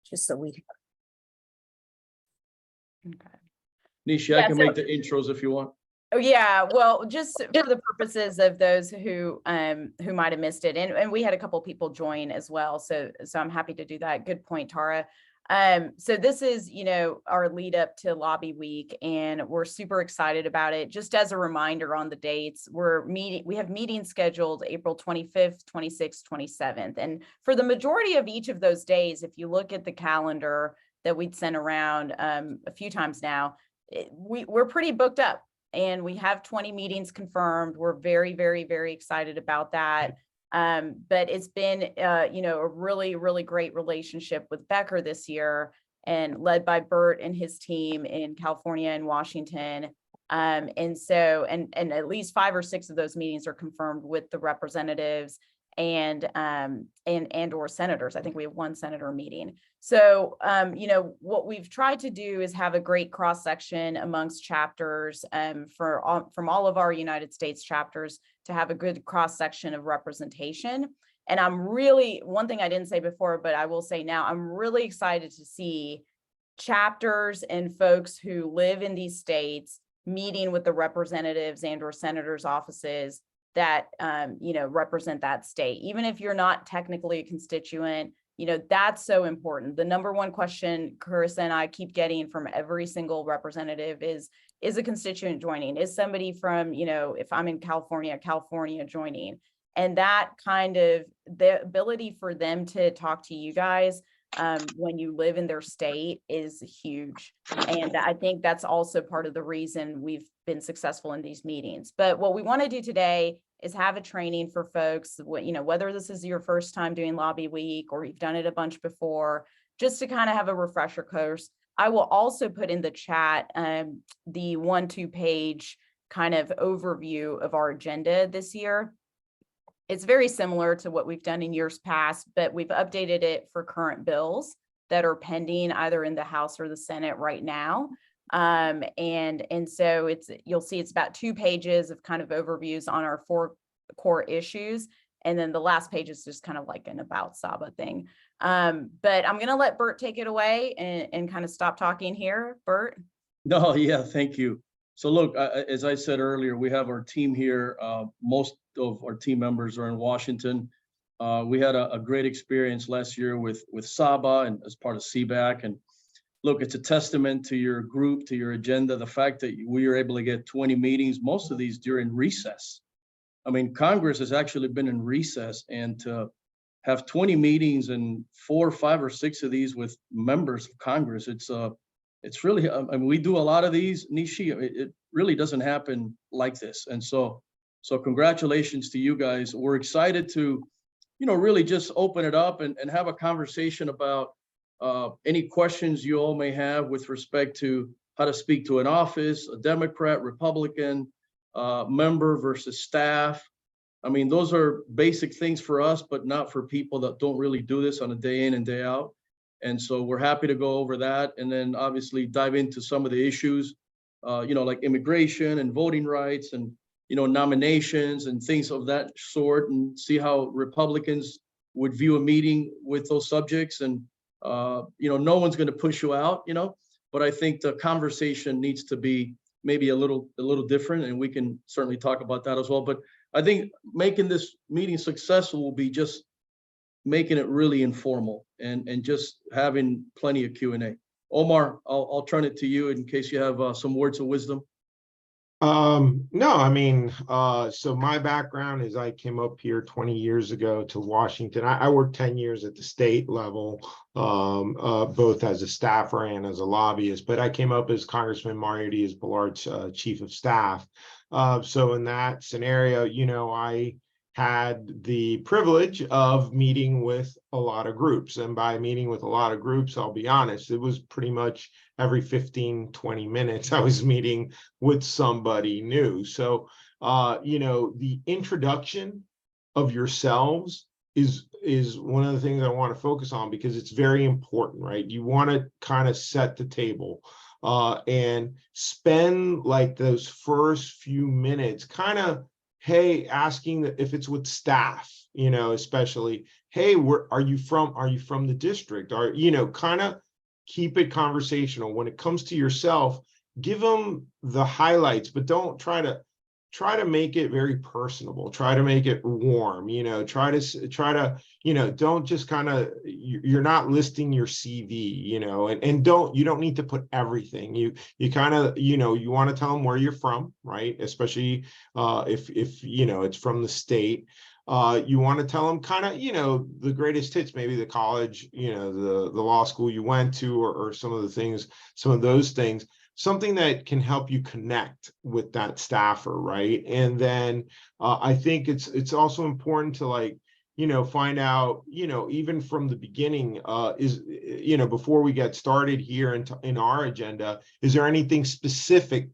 just so we. Okay. Nishi, I Yeah, can so- make the intros if you want. Oh yeah, well, just for the purposes of those who might have missed it, and we had a couple people join as well, so I'm happy to do that. Good point, Tara. So this is, our lead up to Lobby Week, and we're super excited about it. Just as a reminder on the dates, we have meetings scheduled April 25th, 26th, 27th. And for the majority of each of those days, if you look at the calendar that we'd sent around a few times now, we're pretty booked up. And we have 20 meetings confirmed. We're very, very, very excited about that. But it's been, a really, really great relationship with Becker this year, and led by Bert and his team in California and Washington. And so, and at least 5 or 6 of those meetings are confirmed with the representatives and or senators. I think we have 1 senator meeting. So, what we've tried to do is have a great cross section amongst chapters, from all of our United States chapters, to have a good cross section of representation. And one thing I didn't say before, but I will say now, I'm really excited to see chapters and folks who live in these states meeting with the representatives and or senators' offices that, represent that state. Even if you're not technically a constituent, that's so important. The number one question Carissa and I keep getting from every single representative is a constituent joining? Is somebody from, if I'm in California joining? And that kind of, the ability for them to talk to you guys when you live in their state is huge. And I think that's also part of the reason we've been successful in these meetings. But what we want to do today is have a training for folks, whether this is your first time doing Lobby Week or you've done it a bunch before, just to kind of have a refresher course. I will also put in the chat the 1-2 page kind of overview of our agenda this year. It's very similar to what we've done in years past, but we've updated it for current bills that are pending either in the House or the Senate right now. And so you'll see it's about 2 pages of kind of overviews on our 4 core issues. And then the last page is just kind of like an about Saba thing. But I'm going to let Bert take it away and kind of stop talking here. Bert? No, yeah, thank you. So look, as I said earlier, we have our team here. Most of our team members are in Washington. We had a great experience last year with Saba and as part of CBAC. And look, it's a testament to your group, to your agenda, the fact that we were able to get 20 meetings, most of these during recess. I mean, Congress has actually been in recess, and to have 20 meetings and 4, 5, or 6 of these with members of Congress, it's really, I mean, we do a lot of these, Nishi. It really doesn't happen like this. And so congratulations to you guys. We're excited to, really just open it up and have a conversation about any questions you all may have with respect to how to speak to an office, a Democrat, Republican, member versus staff. I mean, those are basic things for us, but not for people that don't really do this on a day in and day out. And so we're happy to go over that, and then obviously dive into some of the issues, like immigration and voting rights and, nominations and things of that sort, and see how Republicans would view a meeting with those subjects. And, no one's going to push you out, but I think the conversation needs to be maybe a little different, and we can certainly talk about that as well. But I think making this meeting successful will be just making it really informal and just having plenty of Q&A. Omar, I'll turn it to you in case you have some words of wisdom. No, I mean, so my background is I came up here 20 years ago to Washington. I worked 10 years at the state level, both as a staffer and as a lobbyist, but I came up as Congressman Mario Diaz-Balart's chief of staff. So in that scenario, I had the privilege of meeting with a lot of groups. And by meeting with a lot of groups, I'll be honest, it was pretty much every 15, 20 minutes I was meeting with somebody new. So, the introduction of yourselves is one of the things I want to focus on, because it's very important, right? You want to kind of set the table and spend like those first few minutes kind of, hey, asking if it's with staff, especially, hey, where are you from? Are you from the district? Are, you know, kind of keep it conversational. When it comes to yourself, give them the highlights, but don't try to make it very personable. Try to make it warm, you know, try to, you know, don't just kind of, you're not listing your CV, you know, and you don't need to put everything. You kind of, you know, you want to tell them where you're from, right? Especially if, you know, it's from the state. You want to tell them kind of, you know, the greatest hits, maybe the college, you know, the law school you went to, or some of the things, some of those things, something that can help you connect with that staffer, right? And then I think it's also important to, like, you know, find out, you know, even from the beginning, is, you know, before we get started here in our agenda, is there anything specific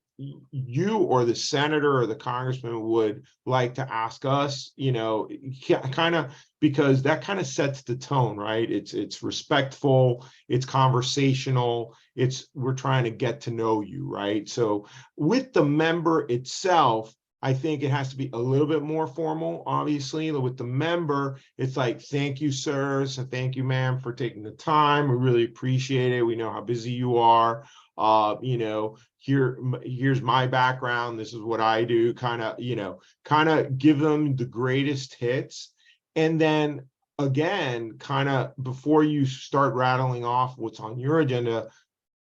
you or the senator or the congressman would like to ask us, you know, kind of, because that kind of sets the tone, right? It's respectful, it's conversational, we're trying to get to know you, right? So with the member itself, I think it has to be a little bit more formal. Obviously, with the member, it's like, thank you, sir, so thank you, ma'am, for taking the time. We really appreciate it. We know how busy you are. You know, here's my background. This is what I do. Kind of, you know, kind of give them the greatest hits. And then again, kind of before you start rattling off what's on your agenda,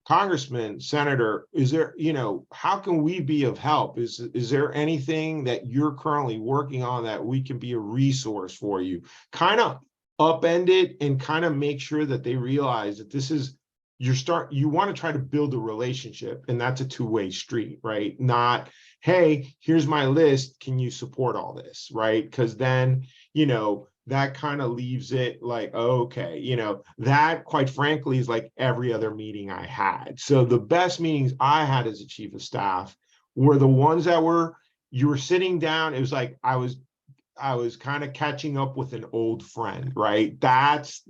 Congressman, Senator, is there, you know, how can we be of help? Is there anything that you're currently working on that we can be a resource for you? Kind of upend it and kind of make sure that they realize that this is you want to try to build a relationship, and that's a two-way street, right? Not, hey, here's my list, can you support all this, right? Because then, you know, that kind of leaves it like, okay, you know, that quite frankly is like every other meeting I had. So the best meetings I had as a chief of staff were the ones that you were sitting down. It was like I was kind of catching up with an old friend, right? That's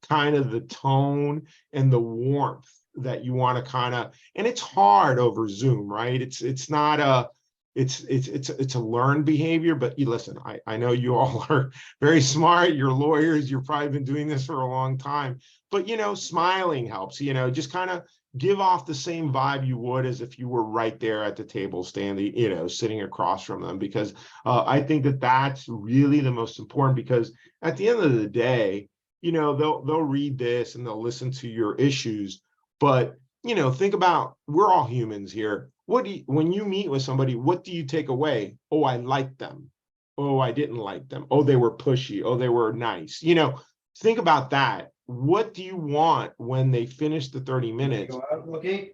kind of the tone and the warmth that you want to kind of, and it's hard over Zoom, right? It's not a, it's a learned behavior, but you listen, I know you all are very smart, you're lawyers, you've probably been doing this for a long time, but you know, smiling helps, you know, just kind of give off the same vibe you would as if you were right there at the table standing, you know, sitting across from them, because I think that that's really the most important, because at the end of the day, you know, they'll read this and they'll listen to your issues, but you know, think about, we're all humans here. When you meet with somebody, what do you take away? Oh, I liked them. Oh, I didn't like them. Oh, they were pushy. Oh, they were nice. You know, think about that. What do you want when they finish the 30 minutes? Okay.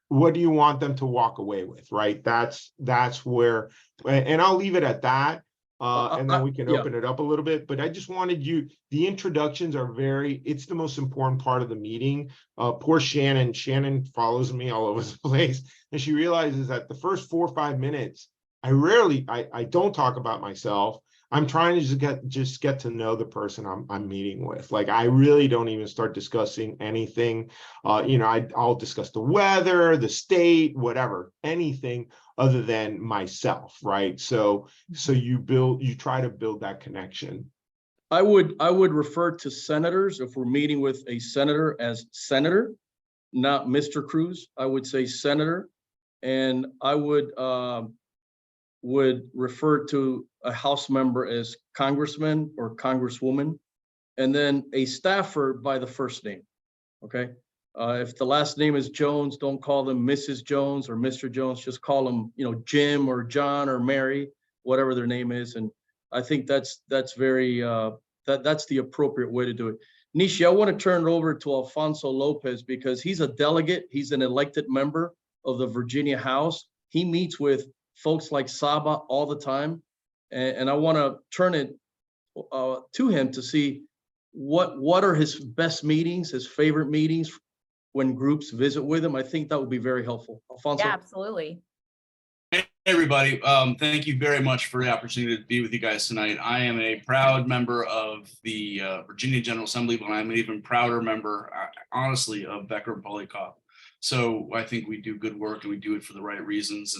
What do you want them to walk away with, right? That's where, and I'll leave it at that. And then we can yeah. open it up a little bit, but I just wanted the introductions are it's the most important part of the meeting. Poor Shannon follows me all over the place, and she realizes that the first 4 or 5 minutes, I don't talk about myself. I'm trying to just get to know the person I'm meeting with. Like, I really don't even start discussing anything. You know, I'll discuss the weather, the state, whatever, anything other than myself, right? So you try to build that connection. I would refer to senators, if we're meeting with a senator, as senator, not Mr. Cruz. I would say senator, and I would refer to a House member as congressman or congresswoman, and then a staffer by the first name. Okay. If the last name is Jones, don't call them Mrs. Jones or Mr. Jones. Just call them, you know, Jim or John or Mary, whatever their name is. And I think that's very that's the appropriate way to do it. Nishi, I want to turn it over to Alfonso Lopez, because he's a delegate. He's an elected member of the Virginia House. He meets with folks like Saba all the time, and I want to turn it to him to see what are his best meetings, his favorite meetings when groups visit with him. I think that would be very helpful. Alfonso. Yeah, absolutely. Hey, everybody. Thank you very much for the opportunity to be with you guys tonight. I am a proud member of the Virginia General Assembly, but I'm an even prouder member, honestly, of Becker Polycop. So I think we do good work, and we do it for the right reasons.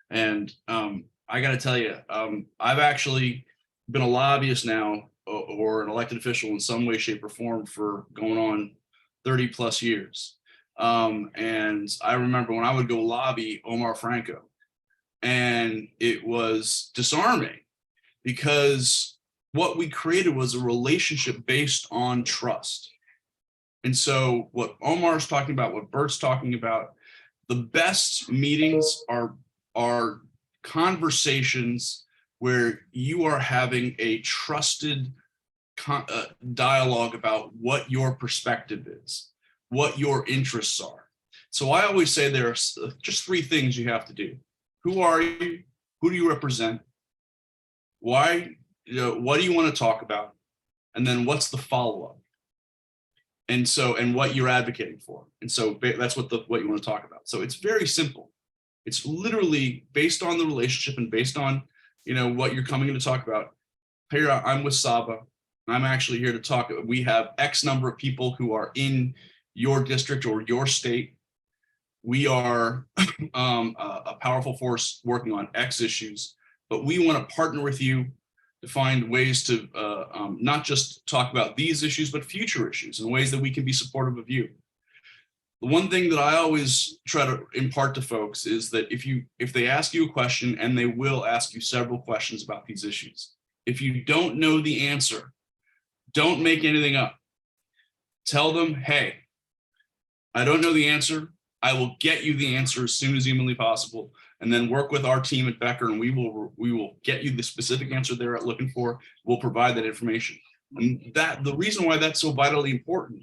And I got to tell you, I've actually been a lobbyist now or an elected official in some way, shape, or form for going on 30 plus years. And I remember when I would go lobby Omar Franco, and it was disarming because what we created was a relationship based on trust. And so what Omar's talking about, what Bert's talking about, the best meetings are conversations where you are having a trusted dialogue about what your perspective is, what your interests are. So I always say there are just three things you have to do. Who are you? Who do you represent? Why? What do you want to talk about? And then what's the follow-up? And so, and what you're advocating for. And so that's what you want to talk about. So it's very simple. It's literally based on the relationship and based on, what you're coming in to talk about. Here, I'm with Saba. I'm actually here to talk. We have X number of people who are in your district or your state. We are a powerful force working on X issues, but we want to partner with you to find ways to not just talk about these issues, but future issues and ways that we can be supportive of you. The one thing that I always try to impart to folks is that if they ask you a question, and they will ask you several questions about these issues, if you don't know the answer, don't make anything up. Tell them, hey, I don't know the answer. I will get you the answer as soon as humanly possible, and then work with our team at Becker, and we will get you the specific answer they're looking for. We'll provide that information. And the reason why that's so vitally important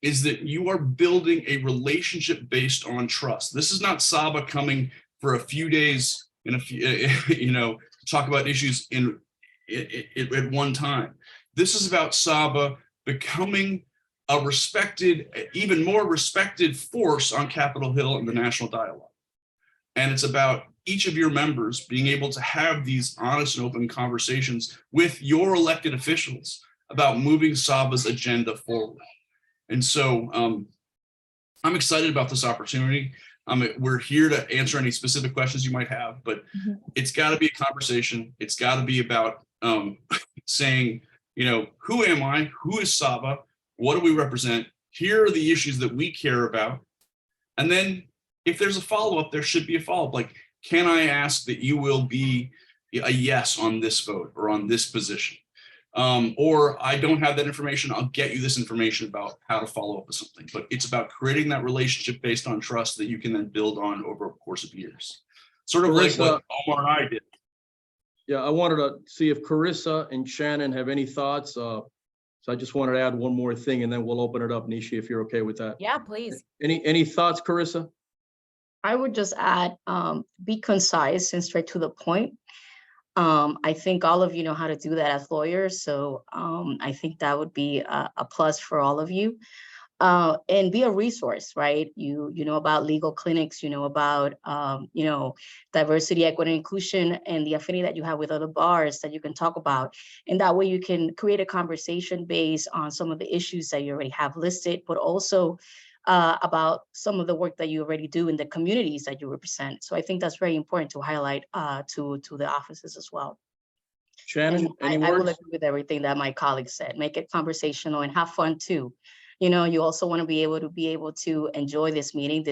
is that you are building a relationship based on trust. This is not Saba coming for a few days and to talk about issues at one time. This is about Saba becoming a respected, even more respected force on Capitol Hill in the national dialogue. And it's about each of your members being able to have these honest and open conversations with your elected officials about moving Saba's agenda forward. And so I'm excited about this opportunity. We're here to answer any specific questions you might have, but it's got to be a conversation. It's got to be about saying, who am I? Who is Saba? What do we represent? Here are the issues that we care about. And then if there's a follow-up, there should be a follow-up. Like, can I ask that you will be a yes on this vote or on this position? Or I don't have that information. I'll get you this information about how to follow up with something. But it's about creating that relationship based on trust that you can then build on over a course of years. Sort of like what Omar and I did. Yeah, I wanted to see if Carissa and Shannon have any thoughts. So I just wanted to add one more thing, and then we'll open it up, Nishi, if you're okay with that. Yeah, please. Any thoughts, Carissa? I would just add, be concise and straight to the point. I think all of you know how to do that as lawyers. So I think that would be a plus for all of you. And be a resource, right? You know about legal clinics, you know about, diversity, equity, inclusion, and the affinity that you have with other bars that you can talk about. And that way you can create a conversation based on some of the issues that you already have listed, but also about some of the work that you already do in the communities that you represent. So I think that's very important to highlight to the offices as well. Shannon, any I will words? agree with everything that my colleagues said. Make it conversational and have fun too. You also want to be able to enjoy this meeting.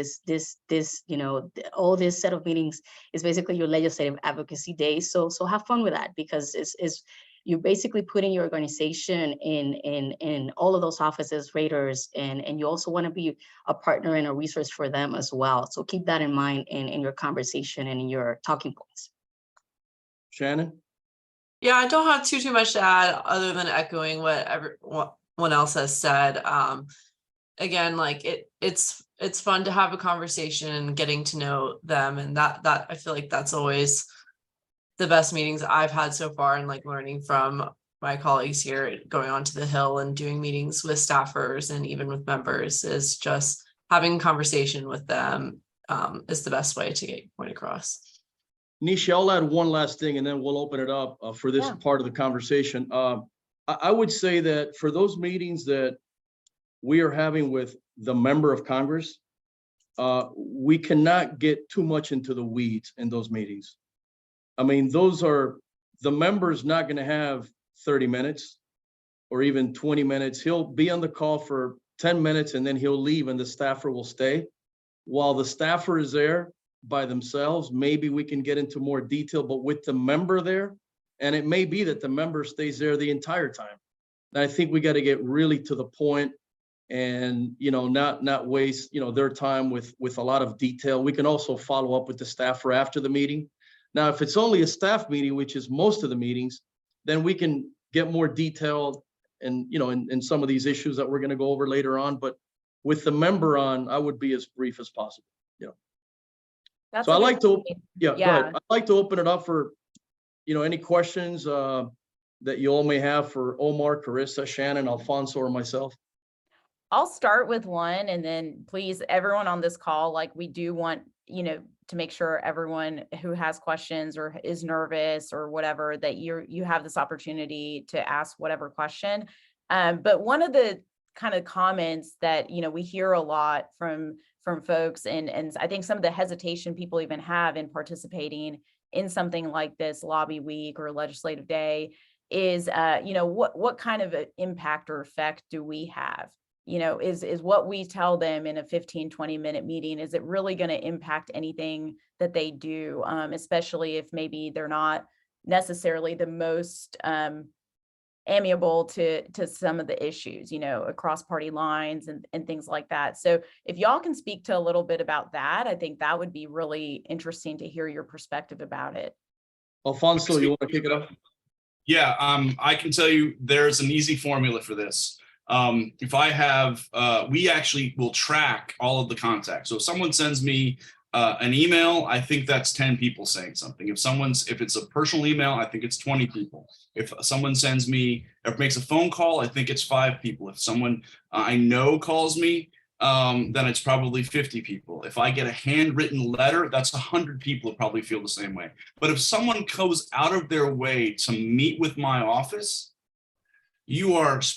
All this set of meetings is basically your legislative advocacy day. So have fun with that, because it's you're basically putting your organization in all of those offices, raters, and you also want to be a partner and a resource for them as well. So keep that in mind in your conversation and in your talking points. Shannon? Yeah, I don't have too much to add other than echoing what everyone else has said. Again, like it's fun to have a conversation and getting to know them, and that I feel like that's always the best meetings I've had so far, and like learning from my colleagues here, going onto the Hill and doing meetings with staffers and even with members, is just having a conversation with them is the best way to get your point across. Nishi, I'll add one last thing, and then we'll open it up for this part of the conversation. I would say that for those meetings that we are having with the member of Congress, we cannot get too much into the weeds in those meetings. I mean, the members not going to have 30 minutes. or even 20 minutes. He'll be on the call for 10 minutes and then he'll leave and the staffer will stay. While the staffer is there by themselves, maybe we can get into more detail, but with the member there, and it may be that the member stays there the entire time. And I think we got to get really to the point and, not waste, their time with a lot of detail. We can also follow up with the staffer after the meeting. Now, if it's only a staff meeting, which is most of the meetings, then we can get more detailed and, in some of these issues that we're going to go over later on. But with the member on, I would be as brief as possible. That's So a I good like to, point. go ahead. Yeah. I'd like to open it up for, any questions that you all may have for Omar, Carissa, Shannon, Alfonso, or myself. I'll start with one, and then please, everyone on this call, like, we do want, to make sure everyone who has questions or is nervous or whatever, that you have this opportunity to ask whatever question. But one of the kind of comments that, we hear a lot from folks, and I think some of the hesitation people even have in participating in something like this lobby week or legislative day is, what kind of an impact or effect do we have? Is what we tell them in a 15-20 minute meeting, is it really going to impact anything that they do, especially if maybe they're not necessarily the most amiable to some of the issues, across party lines and things like that. So if y'all can speak to a little bit about that, I think that would be really interesting to hear your perspective about it. Alfonso, you want to kick it off? Yeah, I can tell you there's an easy formula for this. If I have, we actually will track all of the contacts. So if someone sends me an email, I think that's 10 people saying something. If it's a personal email, I think it's 20 people. If someone sends me or makes a phone call, I think it's 5 people. If someone I know calls me, then it's probably 50 people. If I get a handwritten letter, that's 100 people who probably feel the same way. But if someone goes out of their way to meet with my office, it's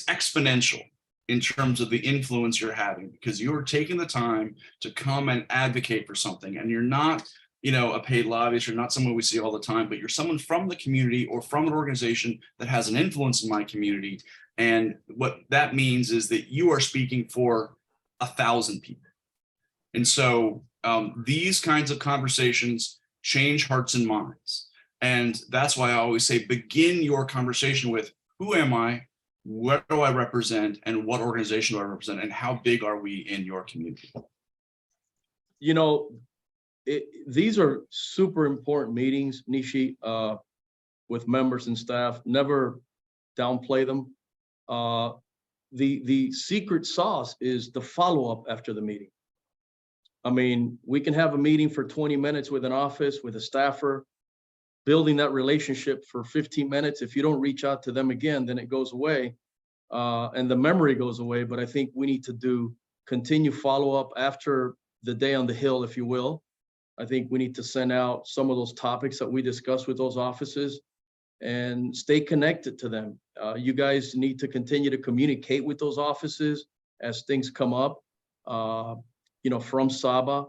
exponential in terms of the influence you're having, because you're taking the time to come and advocate for something. And you're not, a paid lobbyist, you're not someone we see all the time, but you're someone from the community or from an organization that has an influence in my community. And what that means is that you are speaking for 1,000 people. And so these kinds of conversations change hearts and minds. And that's why I always say, begin your conversation with, who am I? What do I represent? And what organization do I represent? And how big are we in your community? These are super important meetings, Nishi, with members and staff. Never downplay them. The secret sauce is the follow-up after the meeting. I mean, we can have a meeting for 20 minutes with an office, with a staffer, building that relationship for 15 minutes. If you don't reach out to them again, then it goes away and the memory goes away. But I think we need to continue follow-up after the day on the Hill, if you will. I think we need to send out some of those topics that we discussed with those offices and stay connected to them. You guys need to continue to communicate with those offices as things come up, from Saba,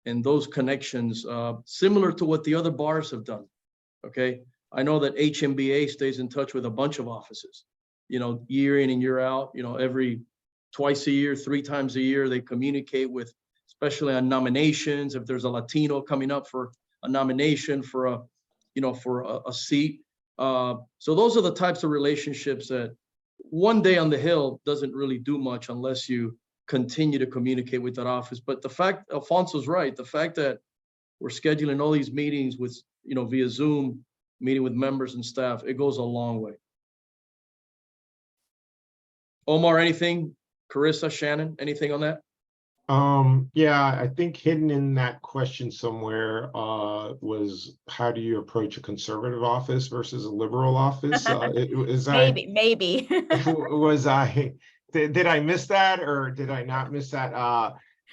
and those connections, similar to what the other bars have done. Okay, I know that HMBA stays in touch with a bunch of offices, year in and year out, every twice a year, 3 times a year, they communicate with, especially on nominations, if there's a Latino coming up for a nomination for a seat. So those are the types of relationships that one day on the Hill doesn't really do much unless you continue to communicate with that office. But the fact, Alfonso's right, the fact that we're scheduling all these meetings with, via Zoom, meeting with members and staff, it goes a long way. Omar, anything? Carissa, Shannon, anything on that? Yeah, I think hidden in that question somewhere was, how do you approach a conservative office versus a liberal office? Maybe. Did I miss that, or did I not miss that?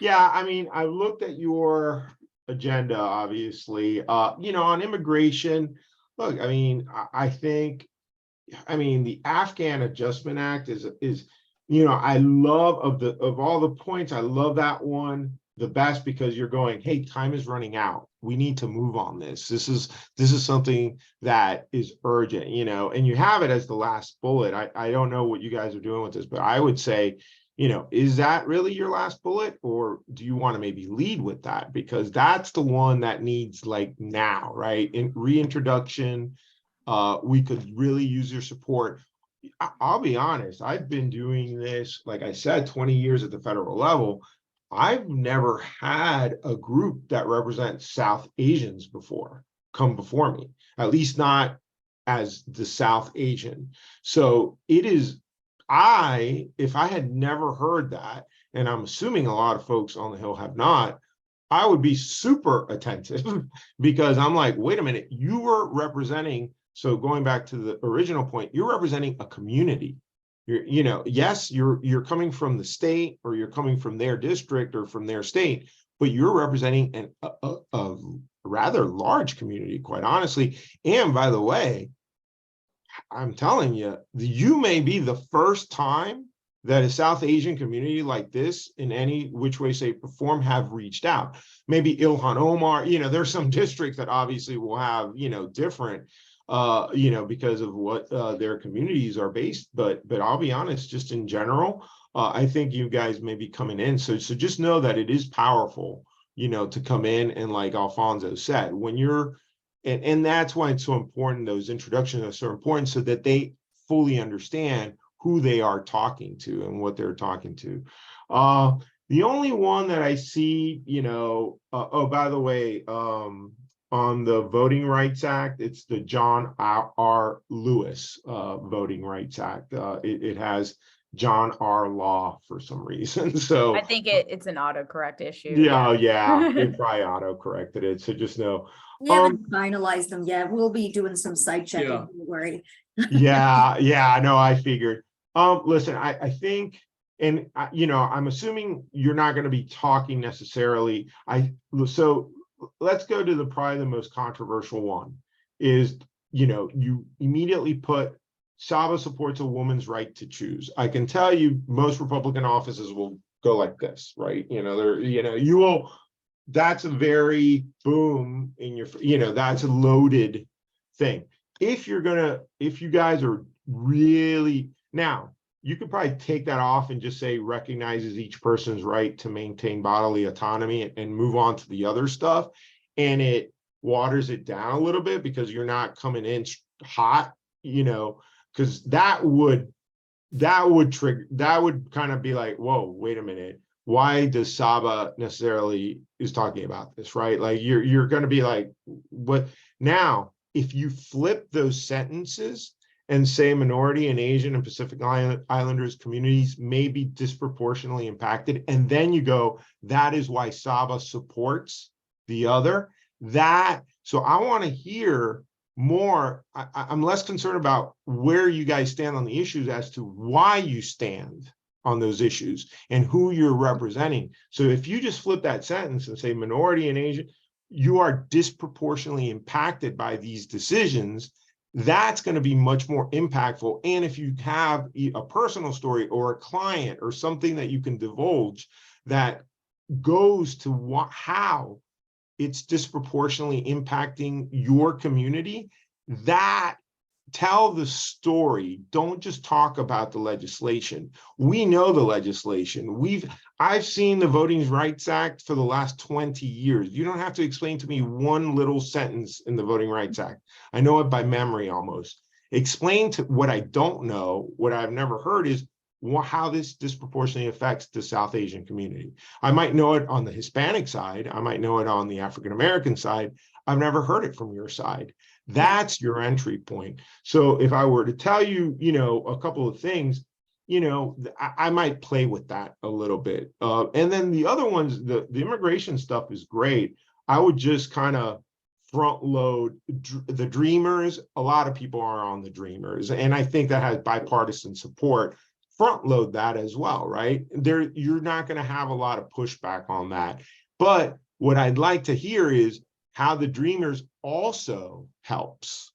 Yeah, I mean, I looked at your agenda, obviously, on immigration. Look, I mean, I think the Afghan Adjustment Act is, I love of all the points, I love that one. the best because you're going, hey, time is running out. We need to move on this. This is something that is urgent, you know, and you have it as the last bullet. I don't know what you guys are doing with this, but I would say, you know, is that really your last bullet, or do you want to maybe lead with that? Because that's the one that needs like now, right? In reintroduction, we could really use your support. I'll be honest, I've been doing this, like I said, 20 years at the federal level. I've never had a group that represents South Asians before come before me, at least not as the South Asian. So it is, if I had never heard that, and I'm assuming a lot of folks on the Hill have not, I would be super attentive because I'm like, wait a minute, you were representing, so going back to the original point, you're representing a community. You know, yes, you're coming from the state, or you're coming from their district or from their state, but you're representing a rather large community, quite honestly. And by the way, I'm telling you, you may be the first time that a South Asian community like this, in any which way, shape, or form, have reached out. Maybe Ilhan Omar, you know, there's some districts that obviously will have, you know, different, you know, because of what their communities are based. But I'll be honest, just in general, I think you guys may be coming in. So just know that it is powerful, you know, to come in, and like Alfonso said, when you're, and that's why it's so important. Those introductions are so important, so that they fully understand who they are talking to and what they're talking to. The only one that I see, you know, oh, by the way, on the Voting Rights Act, it's the John R. Lewis Voting Rights Act. It has John R. Law for some reason. So I think it's an autocorrect issue. yeah, it probably auto-corrected it. So just know. We haven't finalized them yet. We'll be doing some site checking, Yeah. don't worry. Yeah, I know, I figured. Listen, I think, and you know, I'm assuming you're not going to be talking necessarily. So let's go to probably the most controversial one is, you know, you immediately put Saba supports a woman's right to choose. I can tell you most Republican offices will go like this, right? You know, you will, that's a very boom in your, you know, that's a loaded thing. If you guys are really, now you could probably take that off and just say recognizes each person's right to maintain bodily autonomy and move on to the other stuff. And it waters it down a little bit because you're not coming in hot, you know, because that would trigger, that would kind of be like, whoa, wait a minute. Why does Saba necessarily is talking about this, right? Like you're going to be like, what now? If you flip those sentences and say minority and Asian and Pacific Islanders communities may be disproportionately impacted, and then you go, that is why Saba supports the other, so I want to hear more. I'm less concerned about where you guys stand on the issues as to why you stand on those issues and who you're representing. So if you just flip that sentence and say minority and Asian, you are disproportionately impacted by these decisions, that's going to be much more impactful. And if you have a personal story or a client or something that you can divulge that goes to how it's disproportionately impacting your community, that tell the story. Don't just talk about the legislation. We know the legislation. I've seen the Voting Rights Act for the last 20 years. You don't have to explain to me one little sentence in the Voting Rights Act. I know it by memory almost. Explain to what I don't know, what I've never heard is how this disproportionately affects the South Asian community. I might know it on the Hispanic side. I might know it on the African-American side. I've never heard it from your side. That's your entry point. So if I were to tell you, you know, a couple of things, you know, I might play with that a little bit. And then the other ones, the immigration stuff is great. I would just kind of front load the Dreamers. A lot of people are on the Dreamers, and I think that has bipartisan support. Front load that as well, right? You're not going to have a lot of pushback on that. But what I'd like to hear is how the Dreamers also helps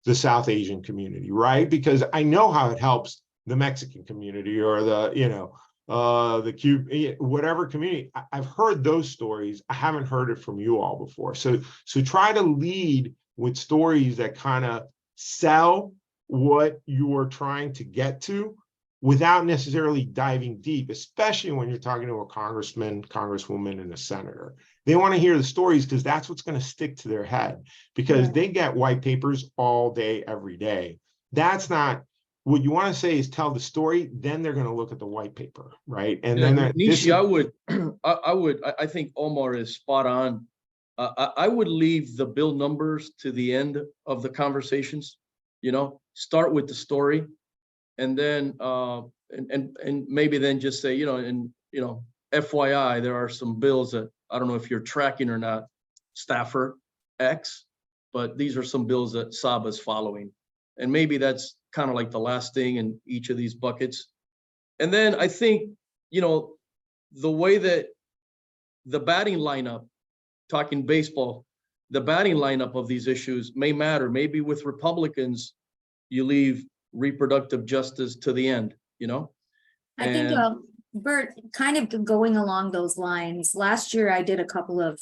the South Asian community, right? Because I know how it helps the Mexican community or the, you know, whatever community. I've heard those stories. I haven't heard it from you all before. So try to lead with stories that kind of sell what you are trying to get to without necessarily diving deep, especially when you're talking to a congressman, congresswoman, and a senator. They want to hear the stories because that's what's going to stick to their head, because they get white papers all day, every day. That's not what you want to say. Is tell the story, then they're going to look at the white paper, right? And Yeah, then Nishi, I think Omar is spot on. I would leave the bill numbers to the end of the conversations, start with the story, and then and maybe then just say, FYI, there are some bills that I don't know if you're tracking or not, staffer X, but these are some bills that Saba's following. And maybe that's kind of like the last thing in each of these buckets. And then I think, the way that the batting lineup, talking baseball, the batting lineup of these issues may matter. Maybe with Republicans, you leave reproductive justice to the end, I think, And- Bert, kind of going along those lines, last year I did a couple of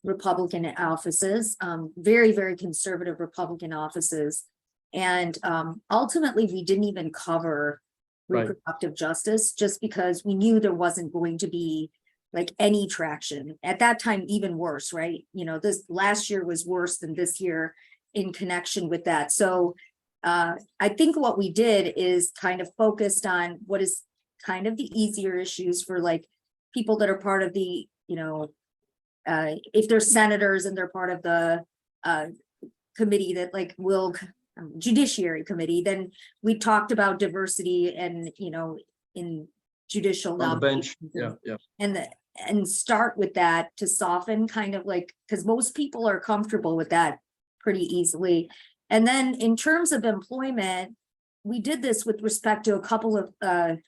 Republican offices, very, very conservative Republican offices. And ultimately, we didn't even cover Right. reproductive justice just because we knew there wasn't going to be like any traction. At that time, even worse, right? This last year was worse than this year in connection with that. So I think what we did is kind of focused on what is kind of the easier issues for like people that are part of the, if they're senators and they're part of the committee that like will judiciary committee, then we talked about diversity and, in judicial on the bench, nominations yeah. and start with that to soften kind of like, because most people are comfortable with that pretty easily. And then in terms of employment, we did this with respect to a couple of,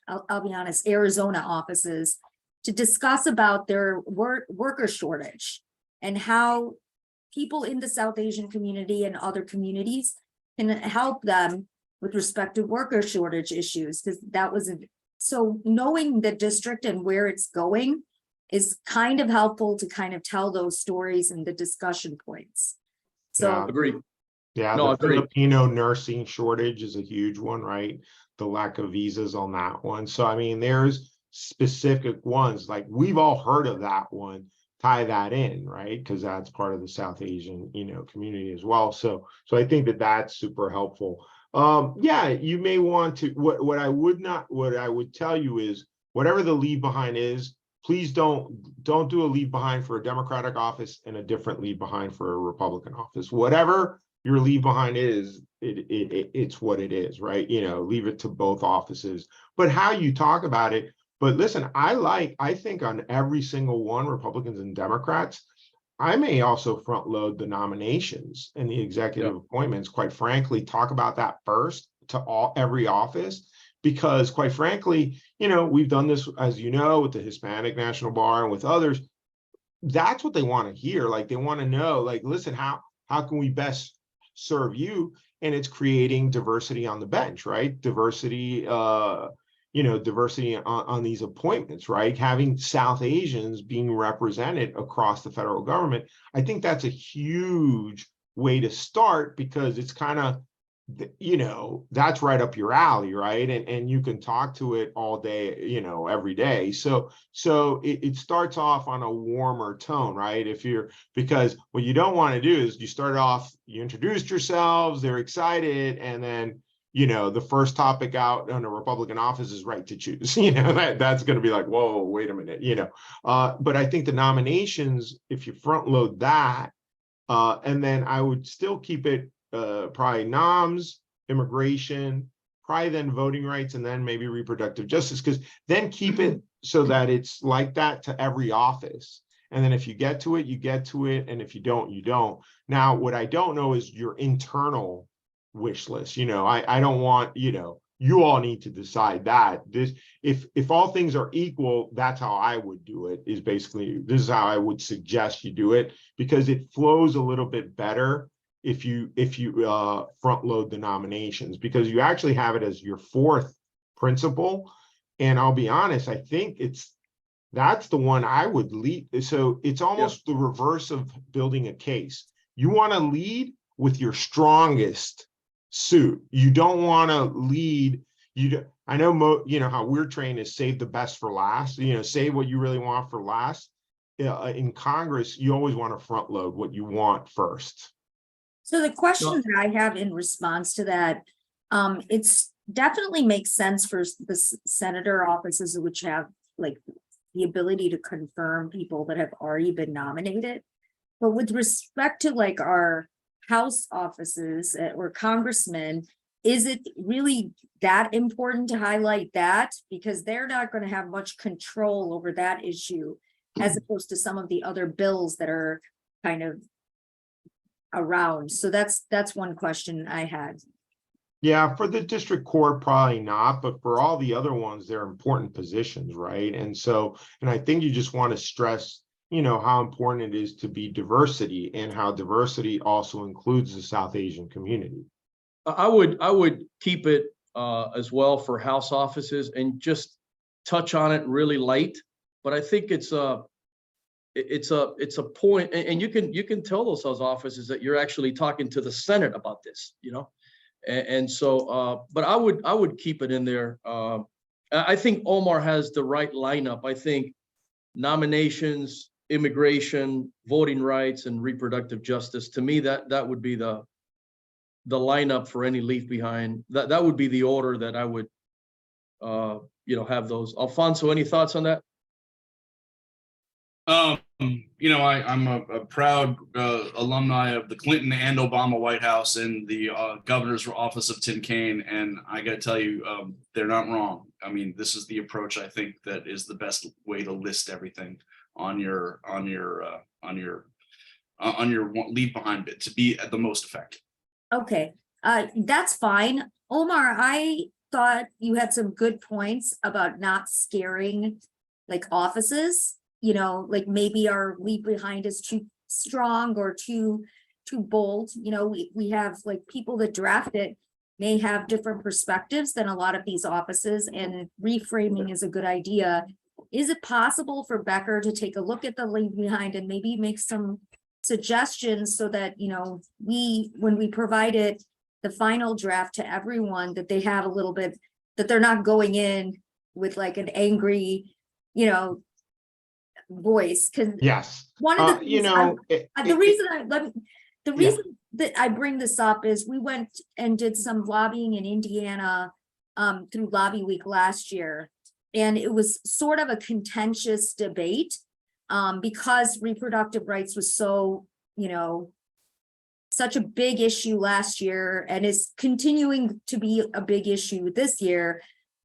I'll be honest, Arizona offices to discuss about their worker shortage and how people in the South Asian community and other communities can help them with respect to worker shortage issues, because that was so knowing the district and where it's going is kind of helpful to kind of tell those stories and the discussion points. So Yeah. Agreed. Yeah, No, the agreed. Filipino nursing shortage is a huge one, right? The lack of visas on that one. So I mean, there's specific ones, like we've all heard of that one, tie that in, right? Because that's part of the South Asian, community as well. So I think that that's super helpful. Yeah, you may want to, what I would tell you is whatever the leave behind is, please don't do a leave behind for a Democratic office and a different leave behind for a Republican office. Whatever your leave behind is, it's what it is, right? Leave it to both offices. But how you talk about it, but listen, I think on every single one, Republicans and Democrats, I may also front load the nominations and the executive appointments, quite frankly, talk about that first to every office, because quite frankly, we've done this, as with the Hispanic National Bar and with others. That's what they want to hear. Like they want to know, like, listen, how can we best serve you? And it's creating diversity on the bench, right? Diversity, diversity on these appointments, right? Having South Asians being represented across the federal government. I think that's a huge way to start, because it's kind of, that's right up your alley, right? And you can talk to it all day, every day. So it starts off on a warmer tone, right? Because what you don't want to do is you start off, you introduced yourselves, they're excited, and then the first topic out on a Republican office is right to choose. That's going to be like, whoa, wait a minute. But I think the nominations, if you front load that, and then I would still keep it probably noms, immigration, probably then voting rights, and then maybe reproductive justice, because then keep it so that it's like that to every office. And then if you get to it, you get to it. And if you don't, you don't. Now, what I don't know is your internal wish list. I don't want, you all need to decide that. If all things are equal, that's how I would do it, is basically, this is how I would suggest you do it, because it flows a little bit better if you front load the nominations, because you actually have it as your fourth principle. And I'll be honest, I think that's the one I would lead. So it's almost the reverse of building a case. You want to lead with your strongest suit. You don't want to lead. I know, how we're trained is save the best for last, save what you really want for last. In Congress, you always want to front load what you want first. So the question that I have in response to that, it's definitely makes sense for the senator offices, which have like the ability to confirm people that have already been nominated. But with respect to like our House offices or congressmen, is it really that important to highlight that? Because they're not going to have much control over that issue as opposed to some of the other bills that are kind of around. So that's one question I had. Yeah, for the district court, probably not, but for all the other ones, they're important positions, right? And I think you just want to stress, how important it is to be diversity and how diversity also includes the South Asian community. I would keep it as well for House offices and just touch on it really light. But I think it's a point, and you can tell those House offices that you're actually talking to the Senate about this, And so, but I would keep it in there. I think Omar has the right lineup. I think nominations, immigration, voting rights, and reproductive justice. To me, that would be the lineup for any leave behind. That would be the order that I would, have those. Alfonso, any thoughts on that? I'm a proud alumni of the Clinton and Obama White House and the governor's office of Tim Kaine, and I got to tell you, they're not wrong. I mean, this is the approach I think that is the best way to list everything on your leave behind bit to be the most effective. Okay, that's fine. Omar, I thought you had some good points about not scaring like offices. Like maybe our leave behind is too strong or too bold. We have like people that draft it may have different perspectives than a lot of these offices, and reframing is a good idea. Is it possible for Becker to take a look at the leave behind and maybe make some suggestions so that, when we provide it, the final draft to everyone, that they have a little bit, that they're not going in with like an angry, voice? Because yes, one of the the Yeah. reason that I bring this up is we went and did some lobbying in Indiana through Lobby Week last year, and it was sort of a contentious debate because reproductive rights was so, such a big issue last year and is continuing to be a big issue this year.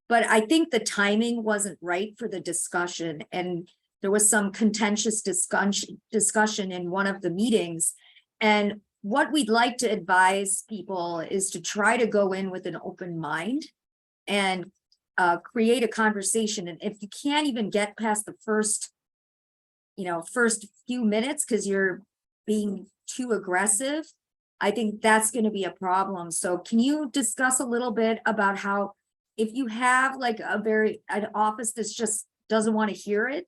But I think the timing wasn't right for the discussion, and there was some contentious discussion in one of the meetings. And what we'd like to advise people is to try to go in with an open mind and create a conversation. And if you can't even get past the first few minutes because you're being too aggressive, I think that's going to be a problem. So can you discuss a little bit about how, if you have like an office that just doesn't want to hear it,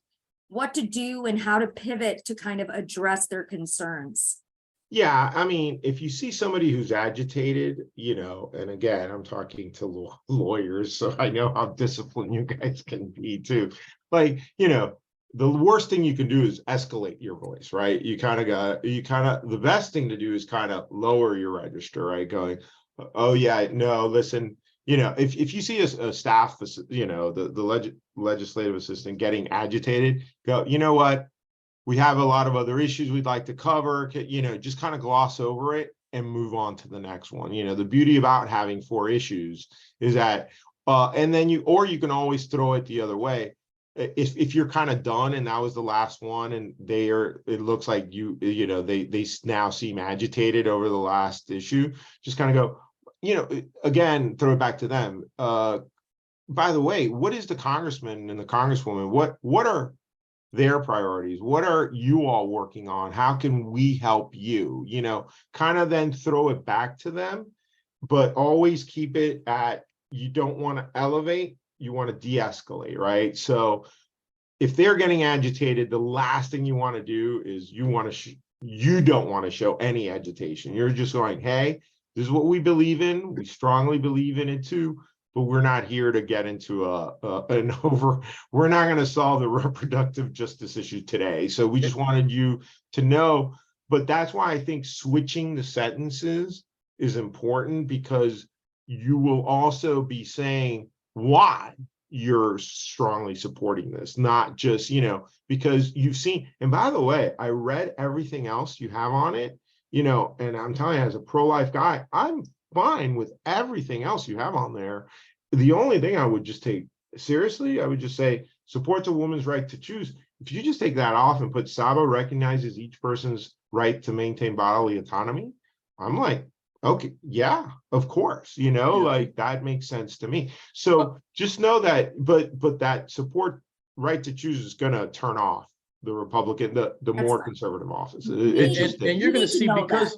what to do and how to pivot to kind of address their concerns? Yeah, I mean, if you see somebody who's agitated, and again, I'm talking to lawyers, so I know how disciplined you guys can be too. Like, the worst thing you can do is escalate your voice, right? The best thing to do is kind of lower your register, right? Going, oh yeah, no, listen, if you see a staff, the legislative assistant getting agitated, go, you know what? We have a lot of other issues we'd like to cover, just kind of gloss over it and move on to the next one. The beauty about having 4 issues is that, and then you can always throw it the other way. If you're kind of done and that was the last one and it looks like they now seem agitated over the last issue, just kind of go, again, throw it back to them. By the way, what is the congressman and the congresswoman? What are their priorities? What are you all working on? How can we help you? Kind of then throw it back to them, but always keep it at, you don't want to elevate, to de-escalate, right? So if they're getting agitated, the last thing you want to do is you don't want to show any agitation. You're just going, hey, this is what we believe in. We strongly believe in it too, but we're not here to get into we're not going to solve the reproductive justice issue today. So we just wanted you to know, but that's why I think switching the sentences is important, because you will also be saying why you're strongly supporting this, not just, because you've seen, and by the way, I read everything else you have on it, and I'm telling you, as a pro-life guy, I'm fine with everything else you have on there. The only thing I would just take seriously, I would just say, supports a woman's right to choose. If you just take that off and put Sabo recognizes each person's right to maintain bodily autonomy, I'm like, okay, yeah, of course, like that makes sense to me. So just know that, but that support right to choose is going to turn off the Republican, the more conservative offices. And you're going to see, because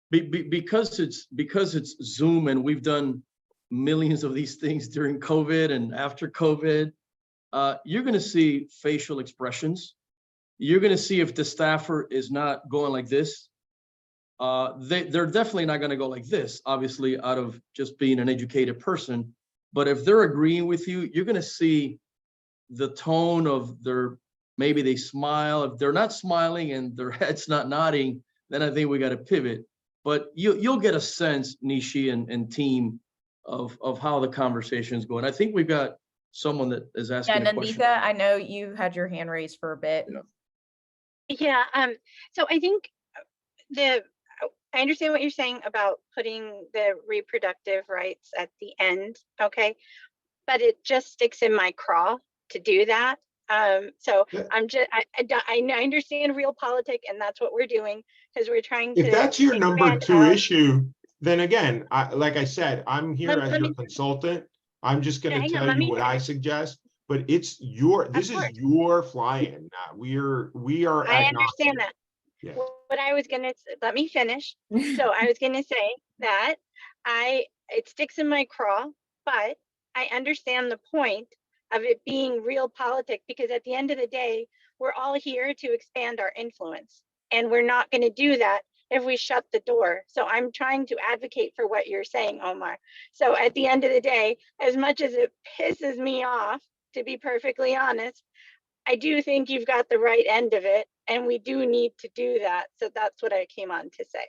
because it's Zoom, and we've done millions of these things during COVID and after COVID, you're going to see facial expressions. You're going to see if the staffer is not going like this. They're definitely not going to go like this, obviously, out of just being an educated person. But if they're agreeing with you, you're going to see the tone of maybe they smile. If they're not smiling and their head's not nodding, then I think we got to pivot. But you'll get a sense, Nishi and team, of how the conversation is going. I think we've got someone that is asking a question. Nandita, I know you had your hand raised for a bit. Yeah. So I think I understand what you're saying about putting the reproductive rights at the end, okay? But it just sticks in my craw to do that. So I understand realpolitik, and that's what we're doing, because we're trying to. If that's your number 2 issue, then again, like I said, I'm here as your consultant. I'm just going to tell you what I suggest, but this is your fly-in. We are. I understand that. Yeah. What I was gonna let me finish. So I was gonna say that it sticks in my craw, but I understand the point of it being realpolitik, because at the end of the day, we're all here to expand our influence, and we're not going to do that if we shut the door. So I'm trying to advocate for what you're saying, Omar. So at the end of the day, as much as it pisses me off, to be perfectly honest, I do think you've got the right end of it, and we do need to do that. So that's what I came on to say.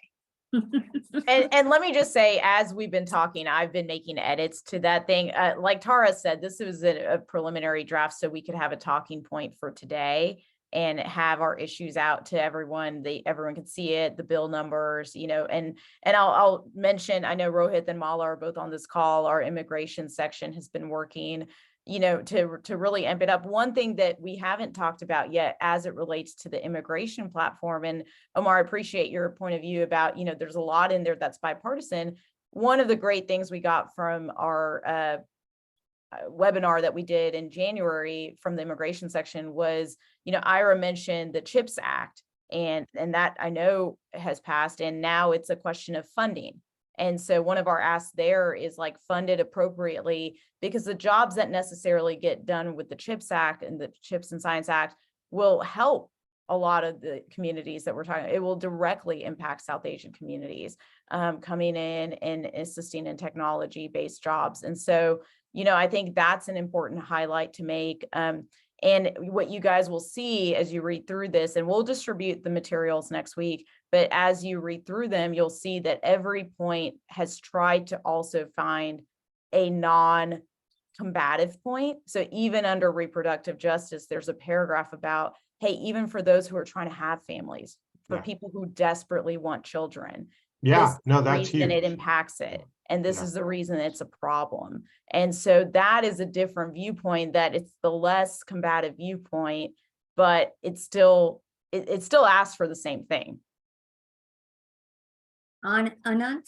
And let me just say, as we've been talking, I've been making edits to that thing. Like Tara said, this was a preliminary draft, so we could have a talking point for today and have our issues out to everyone. Everyone can see it, the bill numbers, and I'll mention, I know Rohit and Mala are both on this call. Our immigration section has been working to really amp it up. One thing that we haven't talked about yet as it relates to the immigration platform, and Omar, I appreciate your point of view about, there's a lot in there that's bipartisan. One of the great things we got from our webinar that we did in January from the immigration section was, Ira mentioned the CHIPS Act, and that I know has passed, and now it's a question of funding. And so one of our asks there is like funded appropriately, because the jobs that necessarily get done with the CHIPS Act and the CHIPS and Science Act will help a lot of the communities that we're talking. It will directly impact South Asian communities coming in and assisting in technology-based jobs. And so, I think that's an important highlight to make. And what you guys will see as you read through this, and we'll distribute the materials next week, but as you read through them, you'll see that every point has tried to also find a non-combative point. So even under reproductive justice, there's a paragraph about, hey, even for those who are trying to have families, for people who desperately want children, that's huge. It impacts it. And this is the reason it's a problem. And so that is a different viewpoint, that it's the less combative viewpoint, but it still asks for the same thing. Anand?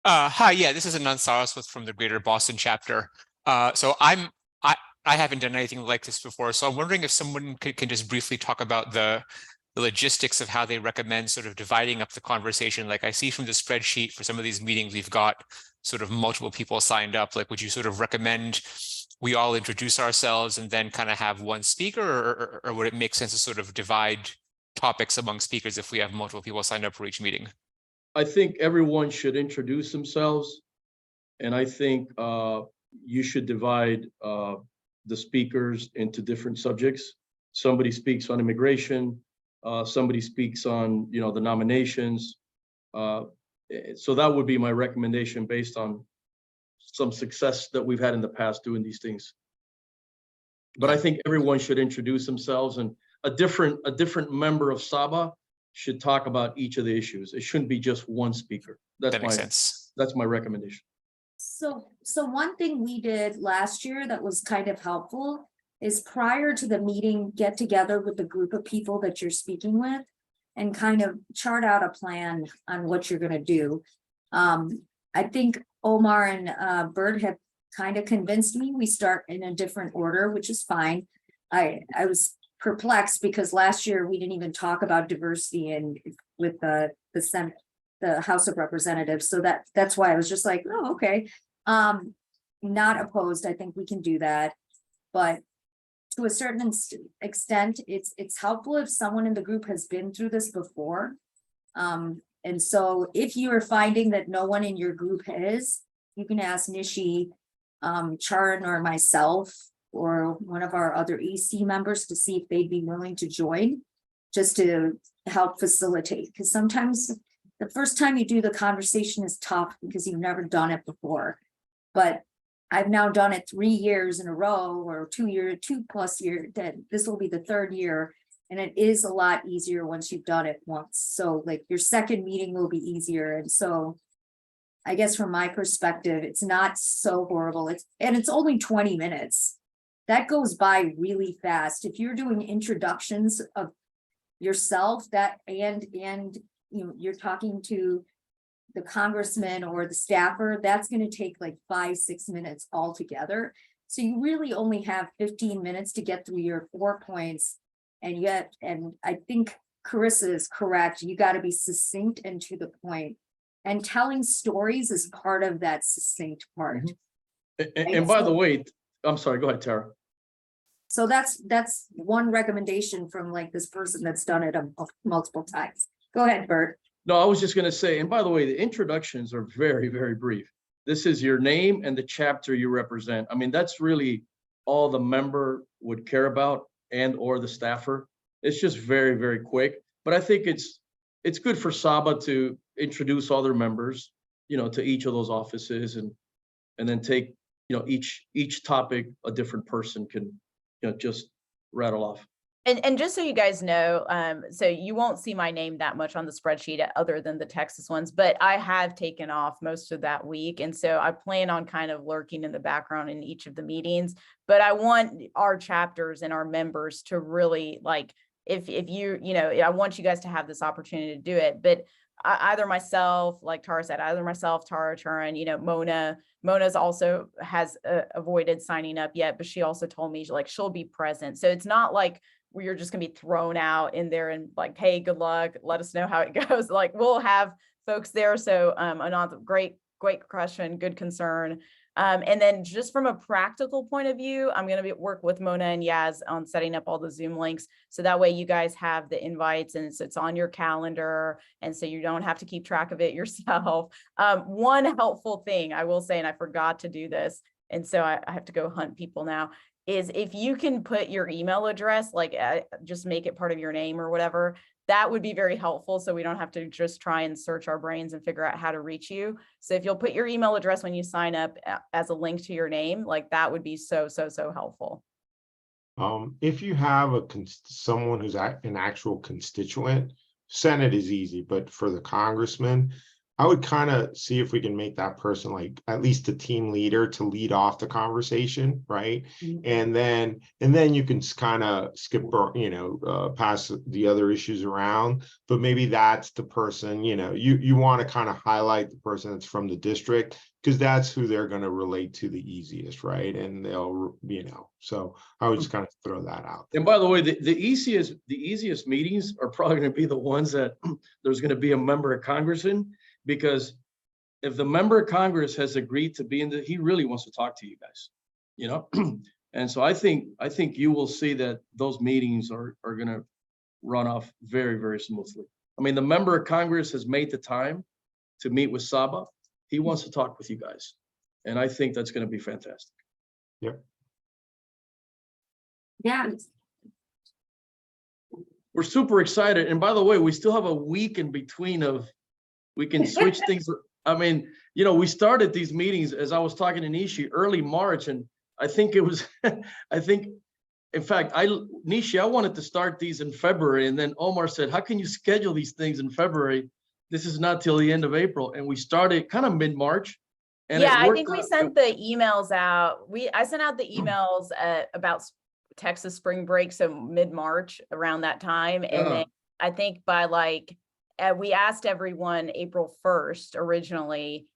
Hi, yeah, this is Anand Saraswat from the Greater Boston chapter. So I haven't done anything like this before, so I'm wondering if someone can just briefly talk about the logistics of how they recommend sort of dividing up the conversation. Like I see from the spreadsheet for some of these meetings, we've got sort of multiple people signed up. Like, would you sort of recommend we all introduce ourselves and then kind of have one speaker, or would it make sense to sort of divide topics among speakers if we have multiple people signed up for each meeting? I think everyone should introduce themselves. And I think you should divide the speakers into different subjects. Somebody speaks on immigration, somebody speaks on, the nominations. So that would be my recommendation based on some success that we've had in the past doing these things. But I think everyone should introduce themselves, and a different member of SABA should talk about each of the issues. It shouldn't be just one speaker. That makes sense. That's my recommendation. So one thing we did last year that was kind of helpful is prior to the meeting, get together with the group of people that you're speaking with and kind of chart out a plan on what you're gonna do. I think Omar and Bert have kind of convinced me we start in a different order, which is fine. I was perplexed because last year we didn't even talk about diversity and with the Senate, the House of Representatives. So that's why I was just like, oh, okay. Not opposed. I think we can do that. But to a certain extent, it's helpful if someone in the group has been through this before. And so if you are finding that no one in your group is, you can ask Nishi, Charan, or myself, or one of our other EC members to see if they'd be willing to join, just to help facilitate. Because sometimes the first time you do the conversation is tough because you've never done it before. But I've now done it 3 years in a row, or 2+ years, that this will be the 3rd year. And it is a lot easier once you've done it once. So like your second meeting will be easier. And so I guess from my perspective, it's not so horrible. It's only 20 minutes. That goes by really fast. If you're doing introductions of yourself, that and you're talking to the congressman or the staffer, that's going to take like 5-6 minutes altogether. So you really only have 15 minutes to get through your 4 points. And I think Carissa is correct. You got to be succinct and to the point. And telling stories is part of that succinct part. And by the way, I'm sorry, go ahead, Tara. So that's one recommendation from like this person that's done it multiple times. Go ahead, Bert. No, I was just going to say, and by the way, the introductions are very, very brief. This is your name and the chapter you represent. I mean, that's really all the member would care about, and or the staffer. It's just very, very quick. But I think it's good for SABA to introduce all their members, to each of those offices, and then take, each topic a different person can, just rattle off. And just so you guys know, so you won't see my name that much on the spreadsheet other than the Texas ones, but I have taken off most of that week. And so I plan on kind of lurking in the background in each of the meetings, but I want our chapters and our members to really like, if you, I want you guys to have this opportunity to do it, but either myself, like Tara said, Tara, Charan, Mona's also has avoided signing up yet, but she also told me like she'll be present. So it's not like where you're just gonna be thrown out in there and like, hey, good luck, let us know how it goes. Like we'll have folks there. So another great question, good concern. And then just from a practical point of view, I'm gonna work with Mona and Yaz on setting up all the Zoom links. So that way you guys have the invites and it's on your calendar. And so you don't have to keep track of it yourself. One helpful thing I will say, and I forgot to do this, and so I have to go hunt people now, is if you can put your email address, like just make it part of your name or whatever, that would be very helpful. So we don't have to just try and search our brains and figure out how to reach you. So if you'll put your email address when you sign up as a link to your name, like that would be so helpful. If you have someone who's an actual constituent, Senate is easy, but for the congressman, I would kind of see if we can make that person like at least a team leader to lead off the conversation, right? And then you can kind of skip, pass the other issues around. But maybe that's the person, you want to kind of highlight the person that's from the district because that's who they're going to relate to the easiest, right? And they'll, so I would just kind of throw that out. And by the way, the easiest meetings are probably going to be the ones that there's going to be a member of Congress in. Because if the member of Congress has agreed to be he really wants to talk to you guys, you know? And so I think you will see that those meetings are gonna run off very, very smoothly. I mean, the member of Congress has made the time to meet with Saba. He wants to talk with you guys. And I think that's gonna be fantastic. Yeah, We're super excited. And by the way, we still have a week in between of, we can switch things. I mean, you know, we started these meetings, as I was talking to Nishi, early March, and I think it was, in fact, Nishi, I wanted to start these in February, and then Omar said, how can you schedule these things in February? This is not till the end of April. And we started kind of mid-March. And Yeah, it I worked think we out. sent the emails out. I sent out the emails about Texas spring break, so mid-March around that time. And then I think by like, we asked everyone April 1st originally,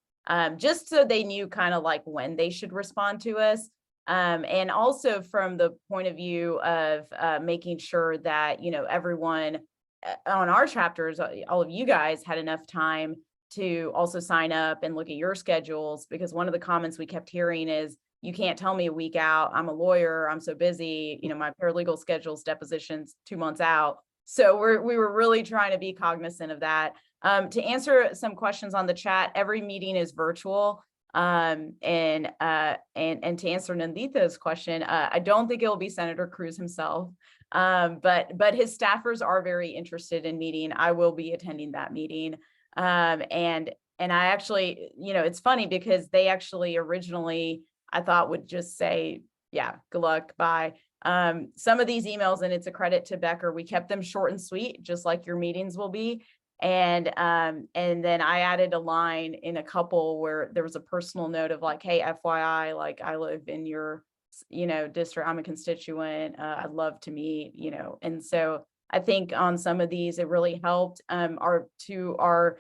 just so they knew kind of like when they should respond to us. And also from the point of view of making sure that, you know, everyone on our chapters, all of you guys had enough time to also sign up and look at your schedules, because one of the comments we kept hearing is, you can't tell me a week out. I'm a lawyer. I'm so busy. You know, my paralegal schedules depositions 2 months out. So we were really trying to be cognizant of that. To answer some questions on the chat, every meeting is virtual. And to answer Nandita's question, I don't think it'll be Senator Cruz himself, but his staffers are very interested in meeting. I will be attending that meeting. And I actually, you know, it's funny because they actually originally, I thought would just say, yeah, good luck, bye. Some of these emails, and it's a credit to Becker, we kept them short and sweet, just like your meetings will be. And then I added a line in a couple where there was a personal note of like, hey, FYI, like I live in your, you know, district, I'm a constituent, I'd love to meet, you know. And so I think on some of these, it really helped our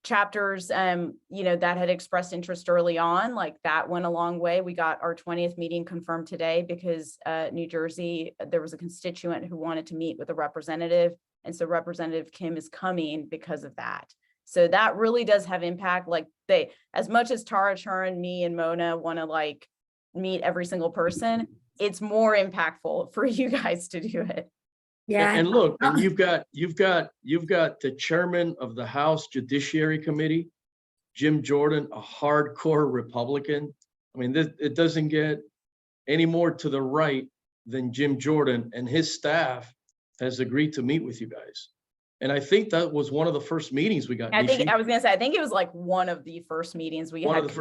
chapters, you know, that had expressed interest early on, like that went a long way. We got our 20th meeting confirmed today because New Jersey, there was a constituent who wanted to meet with a representative. And so Representative Kim is coming because of that. So that really does have impact. Like they, as much as Tara Churin, me and Mona want to like meet every single person, it's more impactful for you guys to do it. yeah. And look, and you've got the chairman of the House Judiciary Committee, Jim Jordan, a hardcore Republican. I mean, it doesn't get any more to the right than Jim Jordan, and his staff has agreed to meet with you guys. And I think that was one of the first meetings we got. I think Nishi. I was gonna say, I think it was like one of the first meetings we had.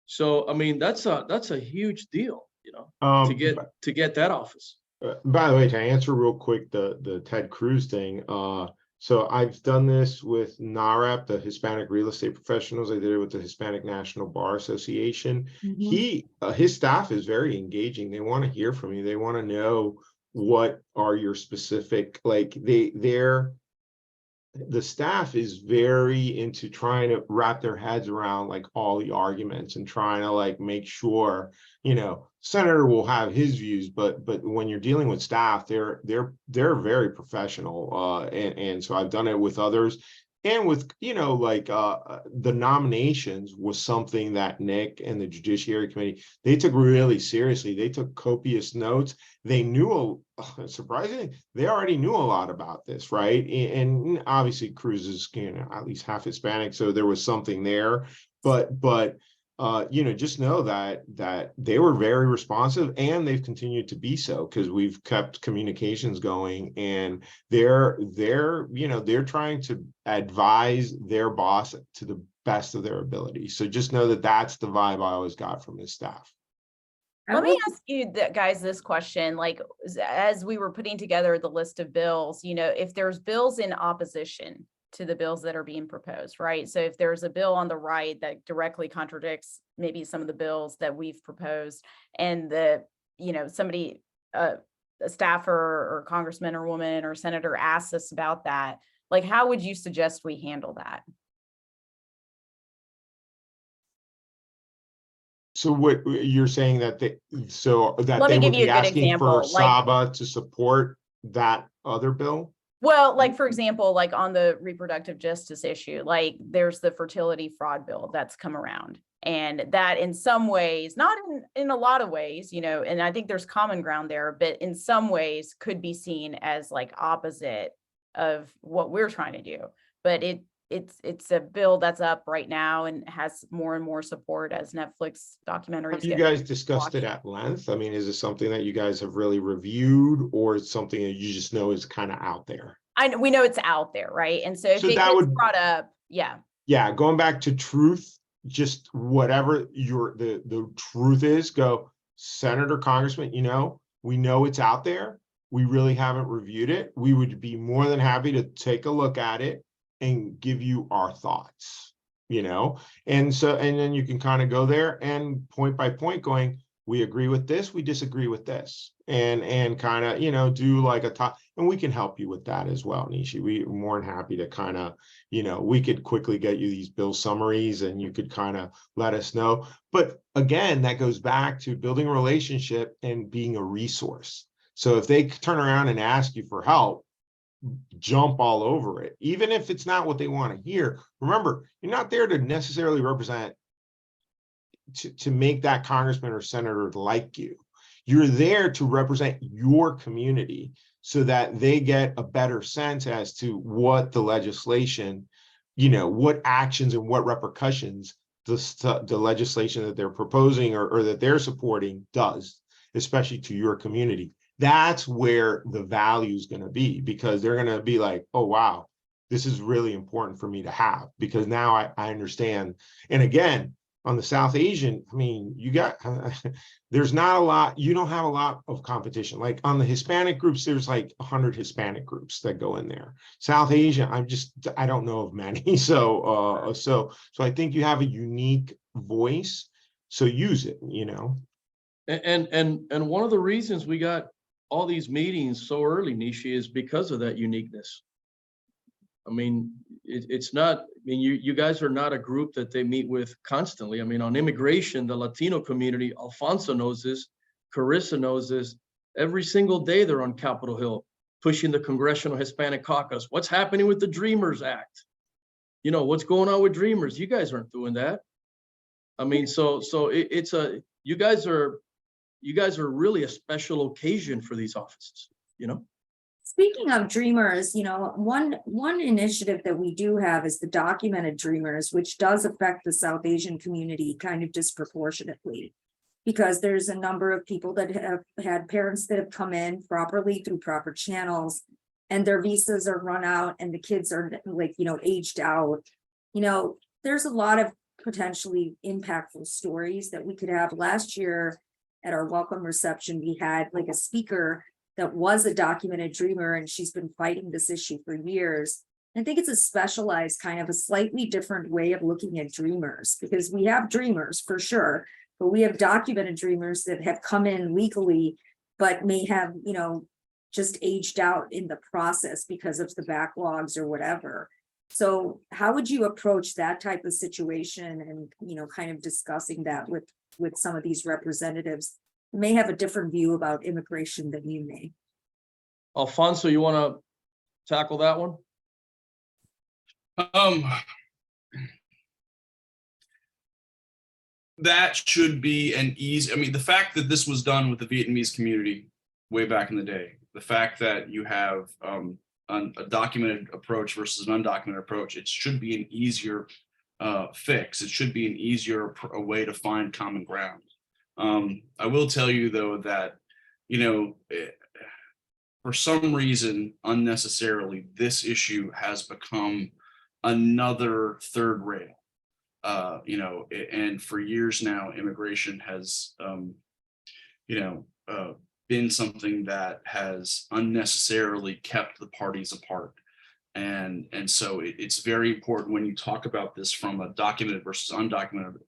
So I mean, that's a huge deal, you know, to get that office. By the way, to answer real quick, the Ted Cruz thing, so I've done this with NAREP, the Hispanic Real Estate Professionals. I did it with the Hispanic National Bar Association. His staff is very engaging. They want to hear from you. They want to know what are your specific, like the staff is very into trying to wrap their heads around like all the arguments and trying to like make sure, you know, Senator will have his views, but when you're dealing with staff, they're very professional. And so I've done it with others. And with, you know, like the nominations was something that Nick and the Judiciary Committee, they took really seriously. They took copious notes. They knew, surprisingly, they already knew a lot about this, right? And obviously Cruz is, you know, at least half Hispanic, so there was something there. But you know, just know that they were very responsive, and they've continued to be so because we've kept communications going, and they're you know, they're trying to advise their boss to the best of their ability. So just know that that's the vibe I always got from his staff. Let me ask you guys this question, like, as we were putting together the list of bills, you know, if there's bills in opposition to the bills that are being proposed, right? So if there's a bill on the right that directly contradicts maybe some of the bills that we've proposed, and the, you know, somebody, a staffer or congressman or woman or senator asks us about that, like, how would you suggest we handle that? So what you're saying that they Let me would give you be a good asking example, for Saba to support that other bill? Well, like, for example, like on the reproductive justice issue, like there's the fertility fraud bill that's come around. And that in some ways, not in a lot of ways, you know, and I think there's common ground there, but in some ways could be seen as like opposite of what we're trying to do. But it's a bill that's up right now and has more and more support as Netflix documentaries. Have you get guys discussed it watched. at length? I mean, is it something that you guys have really reviewed, or it's something that you just know is kind of out there? We know it's out there, right? And so if So it that gets would- brought up, yeah. Yeah, going back to truth, just whatever the truth is, go, Senator, Congressman, you know, we know it's out there. We really haven't reviewed it. We would be more than happy to take a look at it and give you our thoughts, you know? And so, and then you can kind of go there and point by point going, we agree with this, we disagree with this, and kind of, you know, do like a top, and we can help you with that as well, Nishi. We're more than happy to kind of, you know, we could quickly get you these bill summaries and you could kind of let us know. But again, that goes back to building a relationship and being a resource. So if they turn around and ask you for help, jump all over it, even if it's not what they want to hear. Remember, you're not there to necessarily represent to make that congressman or senator like you. You're there to represent your community so that they get a better sense as to what the legislation, you know, what actions and what repercussions the legislation that they're proposing or that they're supporting does, especially to your community. That's where the value is going to be, because they're going to be like, oh, wow, this is really important for me to have, because now I understand. And again, on the South Asian, I mean, you got, there's not a lot, you don't have a lot of competition. Like on the Hispanic groups, there's like 100 Hispanic groups that go in there. South Asia, I don't know of many. So I think you have a unique voice, so use it, you know. And one of the reasons we got all these meetings so early, Nishi, is because of that uniqueness. I mean, it's not, I mean, you guys are not a group that they meet with constantly. I mean, on immigration, the Latino community, Alfonso knows this, Carissa knows this. Every single day they're on Capitol Hill pushing the Congressional Hispanic Caucus. What's happening with the Dreamers Act? You know, what's going on with Dreamers? You guys aren't doing that. I mean, so you guys are really a special occasion for these offices, you know? Speaking of Dreamers, you know, one initiative that we do have is the documented Dreamers, which does affect the South Asian community kind of disproportionately, because there's a number of people that have had parents that have come in properly through proper channels, and their visas are run out and the kids are like, you know, aged out. You know, there's a lot of potentially impactful stories that we could have. Last year at our welcome reception, we had like a speaker that was a documented dreamer, and she's been fighting this issue for years. I think it's a specialized kind of a slightly different way of looking at dreamers, because we have dreamers for sure, but we have documented dreamers that have come in legally, but may have, you know, just aged out in the process because of the backlogs or whatever. So how would you approach that type of situation, and, you know, kind of discussing that with some of these representatives who may have a different view about immigration than you may? Alfonso, you want to tackle that one? That should be an easy, I mean, the fact that this was done with the Vietnamese community way back in the day, the fact that you have a documented approach versus an undocumented approach, it should be an easier fix. It should be an easier way to find common ground. I will tell you though that, you know, for some reason, unnecessarily, this issue has become another third rail. You know, and for years now, immigration has, you know, been something that has unnecessarily kept the parties apart. And so it's very important when you talk about this from a documented versus undocumented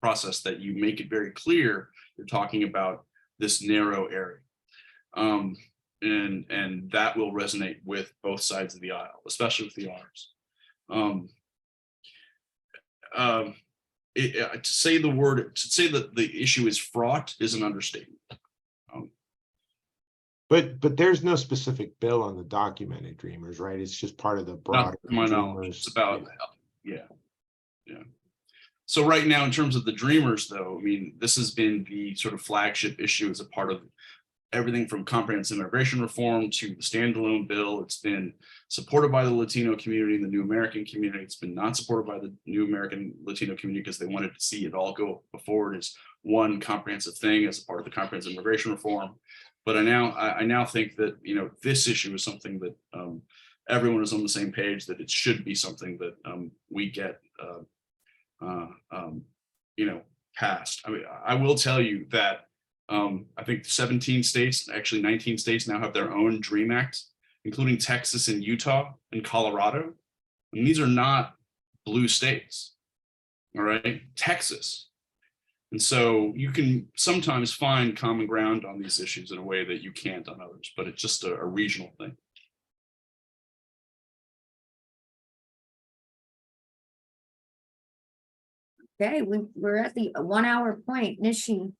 process that you make it very clear you're talking about this narrow area. And that will resonate with both sides of the aisle, especially with the ours. To say that the issue is fraught is an understatement. But there's no specific bill on the documented dreamers, right? It's just part of the broader Not to my knowledge. dreamers. It's about, yeah. So right now, in terms of the Dreamers, though, I mean, this has been the sort of flagship issue as a part of everything from comprehensive immigration reform to the standalone bill. It's been supported by the Latino community and the New American community. It's been not supported by the New American Latino community because they wanted to see it all go forward as one comprehensive thing as a part of the comprehensive immigration reform. But I now think that, you know, this issue is something that everyone is on the same page, that it should be something that we get you know, passed. I mean, I will tell you that I think 17 states, actually 19 states now have their own DREAM Act, including Texas and Utah and Colorado. And these are not blue states, all right? Texas. And so you can sometimes find common ground on these issues in a way that you can't on others, but it's just a regional thing. Okay, we're at the 1 hour point. Nishi,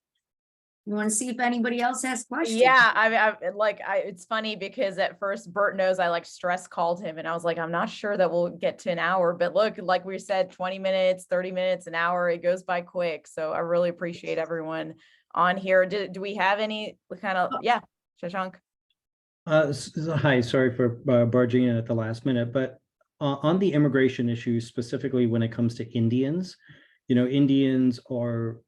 you want to see if anybody else has questions? Yeah, it's funny because at first Bert knows I like stress called him and I was like, I'm not sure that we'll get to an hour, but look, like we said, 20 minutes, 30 minutes, an hour, it goes by quick. So I really appreciate everyone on here. Do we have any kind of, yeah, Shashank? Hi, sorry for barging in at the last minute, but on the immigration issue, specifically when it comes to Indians, you know, Indians are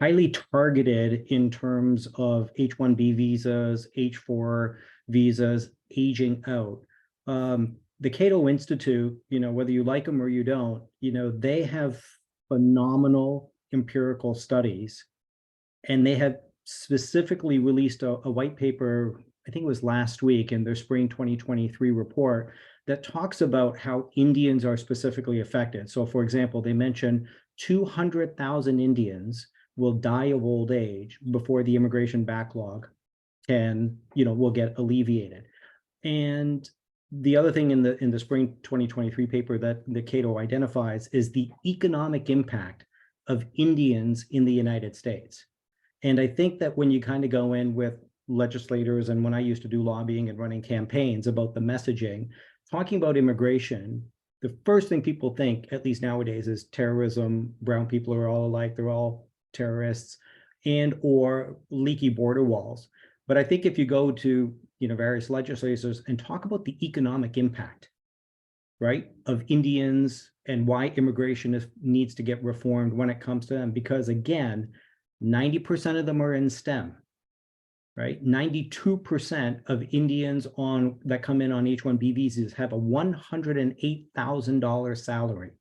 highly targeted in terms of H-1B visas, H-4 visas, aging out. The Cato Institute, you know, whether you like them or you don't, you know, they have phenomenal empirical studies, and they have specifically released a white paper, I think it was last week, in their spring 2023 report that talks about how Indians are specifically affected. So for example, they mention 200,000 Indians will die of old age before the immigration backlog will get alleviated. And the other thing in the spring 2023 paper that the Cato identifies is the economic impact of Indians in the United States. And I think that when you kind of go in with legislators, and when I used to do lobbying and running campaigns about the messaging, talking about immigration, the first thing people think, at least nowadays, is terrorism. Brown people are all alike. They're all terrorists, and or leaky border walls. But I think if you go to, you know, various legislators and talk about the economic impact, right, of Indians and why immigration needs to get reformed when it comes to them, because again, 90% of them are in STEM. Right, 92% of Indians that come in on H-1B visas have a $108,000 salary.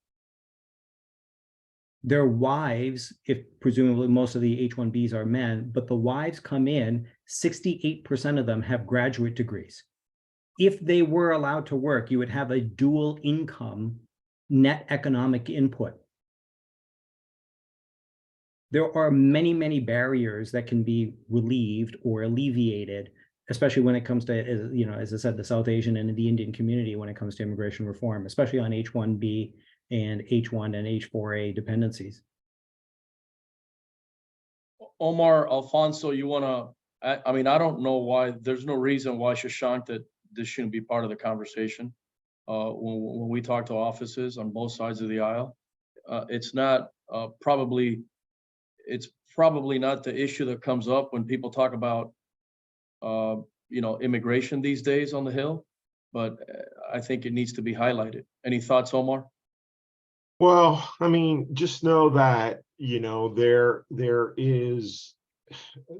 Their wives, if presumably most of the H-1Bs are men, but the wives come in, 68% of them have graduate degrees. If they were allowed to work, you would have a dual income net economic input. There are many, many barriers that can be relieved or alleviated, especially when it comes to, you know, as I said, the South Asian and the Indian community when it comes to immigration reform, especially on H-1B and H-1 and H-4A dependencies. Omar, Alfonso, you want to, I mean, I don't know why, there's no reason why, Shashank, that this shouldn't be part of the conversation. When we talk to offices on both sides of the aisle, it's not it's probably not the issue that comes up when people talk about, you know, immigration these days on the Hill, but I think it needs to be highlighted. Any thoughts, Omar? Well, I mean, just know that, you know, there is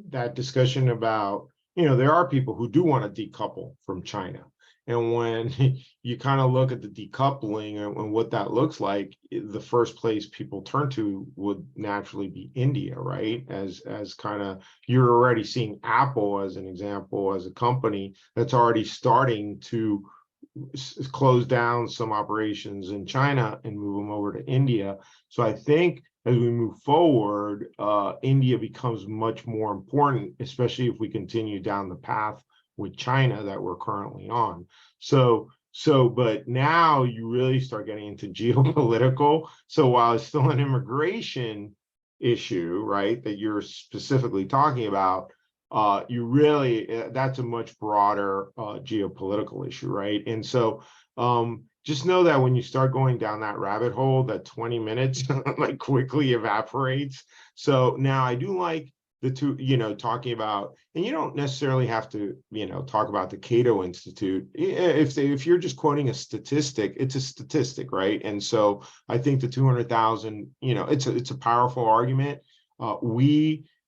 that discussion about, you know, there are people who do want to decouple from China. And when you kind of look at the decoupling and what that looks like, the first place people turn to would naturally be India, right? As kind of, you're already seeing Apple as an example, as a company that's already starting to close down some operations in China and move them over to India. So I think as we move forward, India becomes much more important, especially if we continue down the path with China that we're currently on. But now you really start getting into geopolitical. So while it's still an immigration issue, right, that you're specifically talking about, you really, that's a much broader geopolitical issue, right? And so just know that when you start going down that rabbit hole, that 20 minutes like quickly evaporates. So now I do like the two, talking about, and you don't necessarily have to, talk about the Cato Institute. If you're just quoting a statistic, it's a statistic, right? And so I think the 200,000, it's a powerful argument.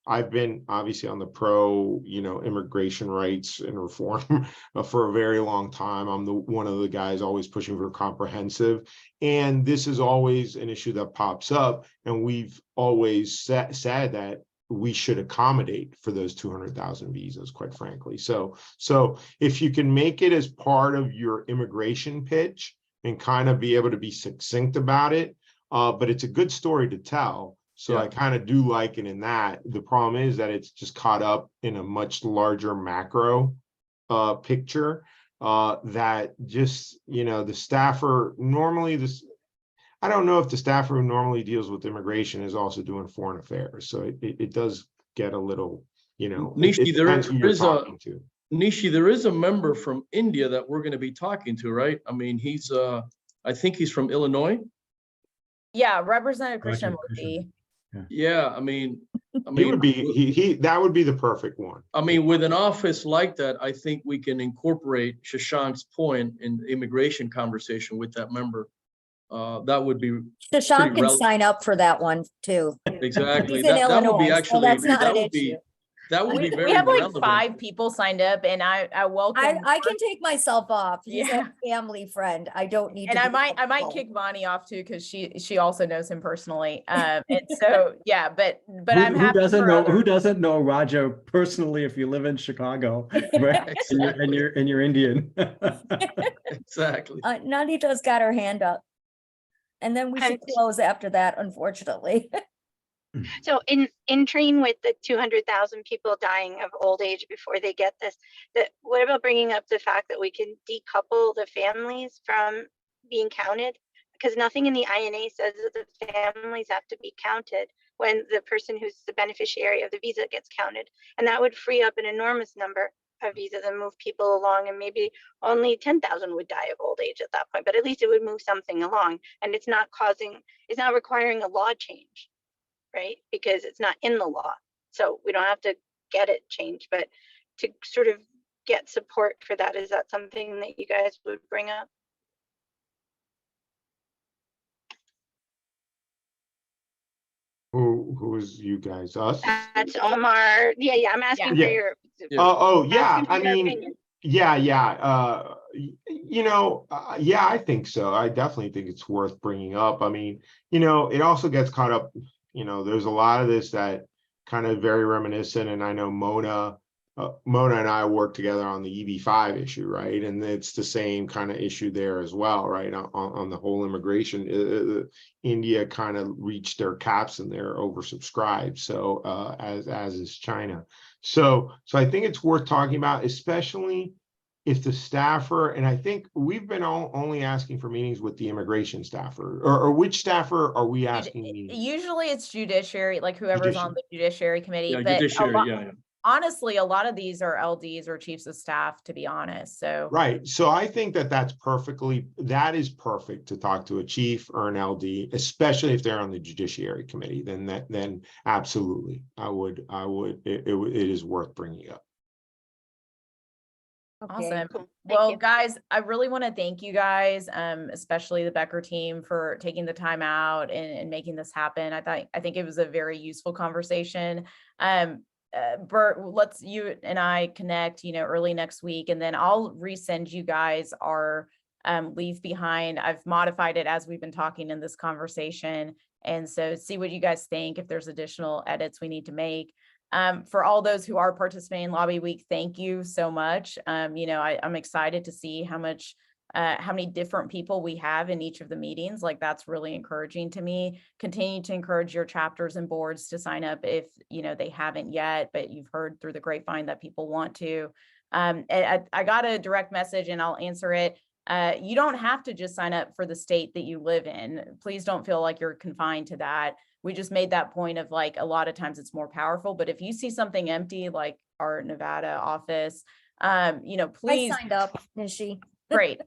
I've been obviously on the pro, immigration rights and reform for a very long time. I'm one of the guys always pushing for comprehensive. And this is always an issue that pops up. And we've always said that we should accommodate for those 200,000 visas, quite frankly. So if you can make it as part of your immigration pitch and kind of be able to be succinct about it, but it's a good story to tell. So Yeah. I kind of do like it in that. The problem is that it's just caught up in a much larger macro picture that just, the staffer normally I don't know if the staffer who normally deals with immigration is also doing foreign affairs. So it does get a little, Nishi, there depends who you're is talking to. Nishi, there is a member from India that we're going to be talking to, right? I mean, I think he's from Illinois. Yeah, Representative Roger, Krishnamurti. Yeah, I mean, He would be, that would be the perfect one. I mean, with an office like that, I think we can incorporate Shashank's point in the immigration conversation with that member. That would be Shashank pretty can relevant. sign up for that one too. exactly. He's in That would be Illinois, so actually, that's not that an would be, issue. that would be We very have like relevant. 5 people signed up, and I welcome. I can take myself off. He's Yeah. a family friend. I don't need And to. I be might helpful. kick Bonnie off too, because she also knows him personally. And so yeah, but I'm Who happy doesn't for know, other- who doesn't know Raja personally if you live in Chicago, right? And you're Indian. Exactly. Nandita's got her hand up. And then we should close after that, unfortunately. So in train with the 200,000 people dying of old age before they get this, what about bringing up the fact that we can decouple the families from being counted? Because nothing in the INA says that the families have to be counted when the person who's the beneficiary of the visa gets counted. And that would free up an enormous number of visas and move people along, and maybe only 10,000 would die of old age at that point, but at least it would move something along, and it's not requiring a law change, right? Because it's not in the law. So we don't have to get it changed, but to sort of get support for that, is that something that you guys would bring up? Who is you guys? Us? That's Omar. Yeah, I'm asking Yeah. for your. Yeah. Oh, yeah. asking for I your mean, opinion. yeah. Yeah, I think so. I definitely think it's worth bringing up. I mean, it also gets caught up, there's a lot of this that kind of very reminiscent. And I know Mona and I worked together on the EB-5 issue, right? And it's the same kind of issue there as well, right? On the whole immigration, India kind of reached their caps and they're oversubscribed. So as is China. So I think it's worth talking about, especially if the staffer, and I think we've been only asking for meetings with the immigration staffer, or which staffer are we asking meetings? Usually it's judiciary, like whoever's on the judiciary committee, Yeah, but judiciary, yeah. honestly, a lot of these are LDs or chiefs of staff, to be honest. So Right. So I think that is perfect to talk to a chief or an LD, especially if they're on the judiciary committee, then absolutely, it is worth bringing up. Okay. awesome. Cool. Thank Well, you. guys, I really want to thank you guys, especially the Becker team, for taking the time out and making this happen. I think it was a very useful conversation. Bert, let's you and I connect, early next week, and then I'll resend you guys our leave behind. I've modified it as we've been talking in this conversation. And so see what you guys think, if there's additional edits we need to make. For all those who are participating in Lobby Week, thank you so much. I'm excited to see how many different people we have in each of the meetings. Like, that's really encouraging to me. Continue to encourage your chapters and boards to sign up if they haven't yet, but you've heard through the grapevine that people want to. I got a direct message and I'll answer it. You don't have to just sign up for the state that you live in. Please don't feel like you're confined to that. We just made that point of, like, a lot of times it's more powerful, but if you see something empty, like our Nevada office. You know, I please, signed up, Nishi. great.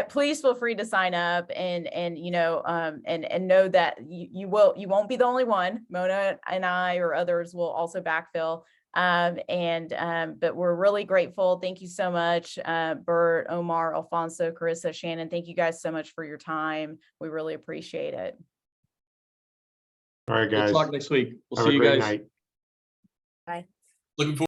Please feel free to sign up and you know, and know that you won't be the only one. Mona and I or others will also backfill. But we're really grateful. Thank you so much, Bert, Omar, Alfonso, Carissa, Shannon. Thank you guys so much for your time. We really appreciate it. All right, Good guys. talk next week. We'll Have see a you great guys. night. Looking forward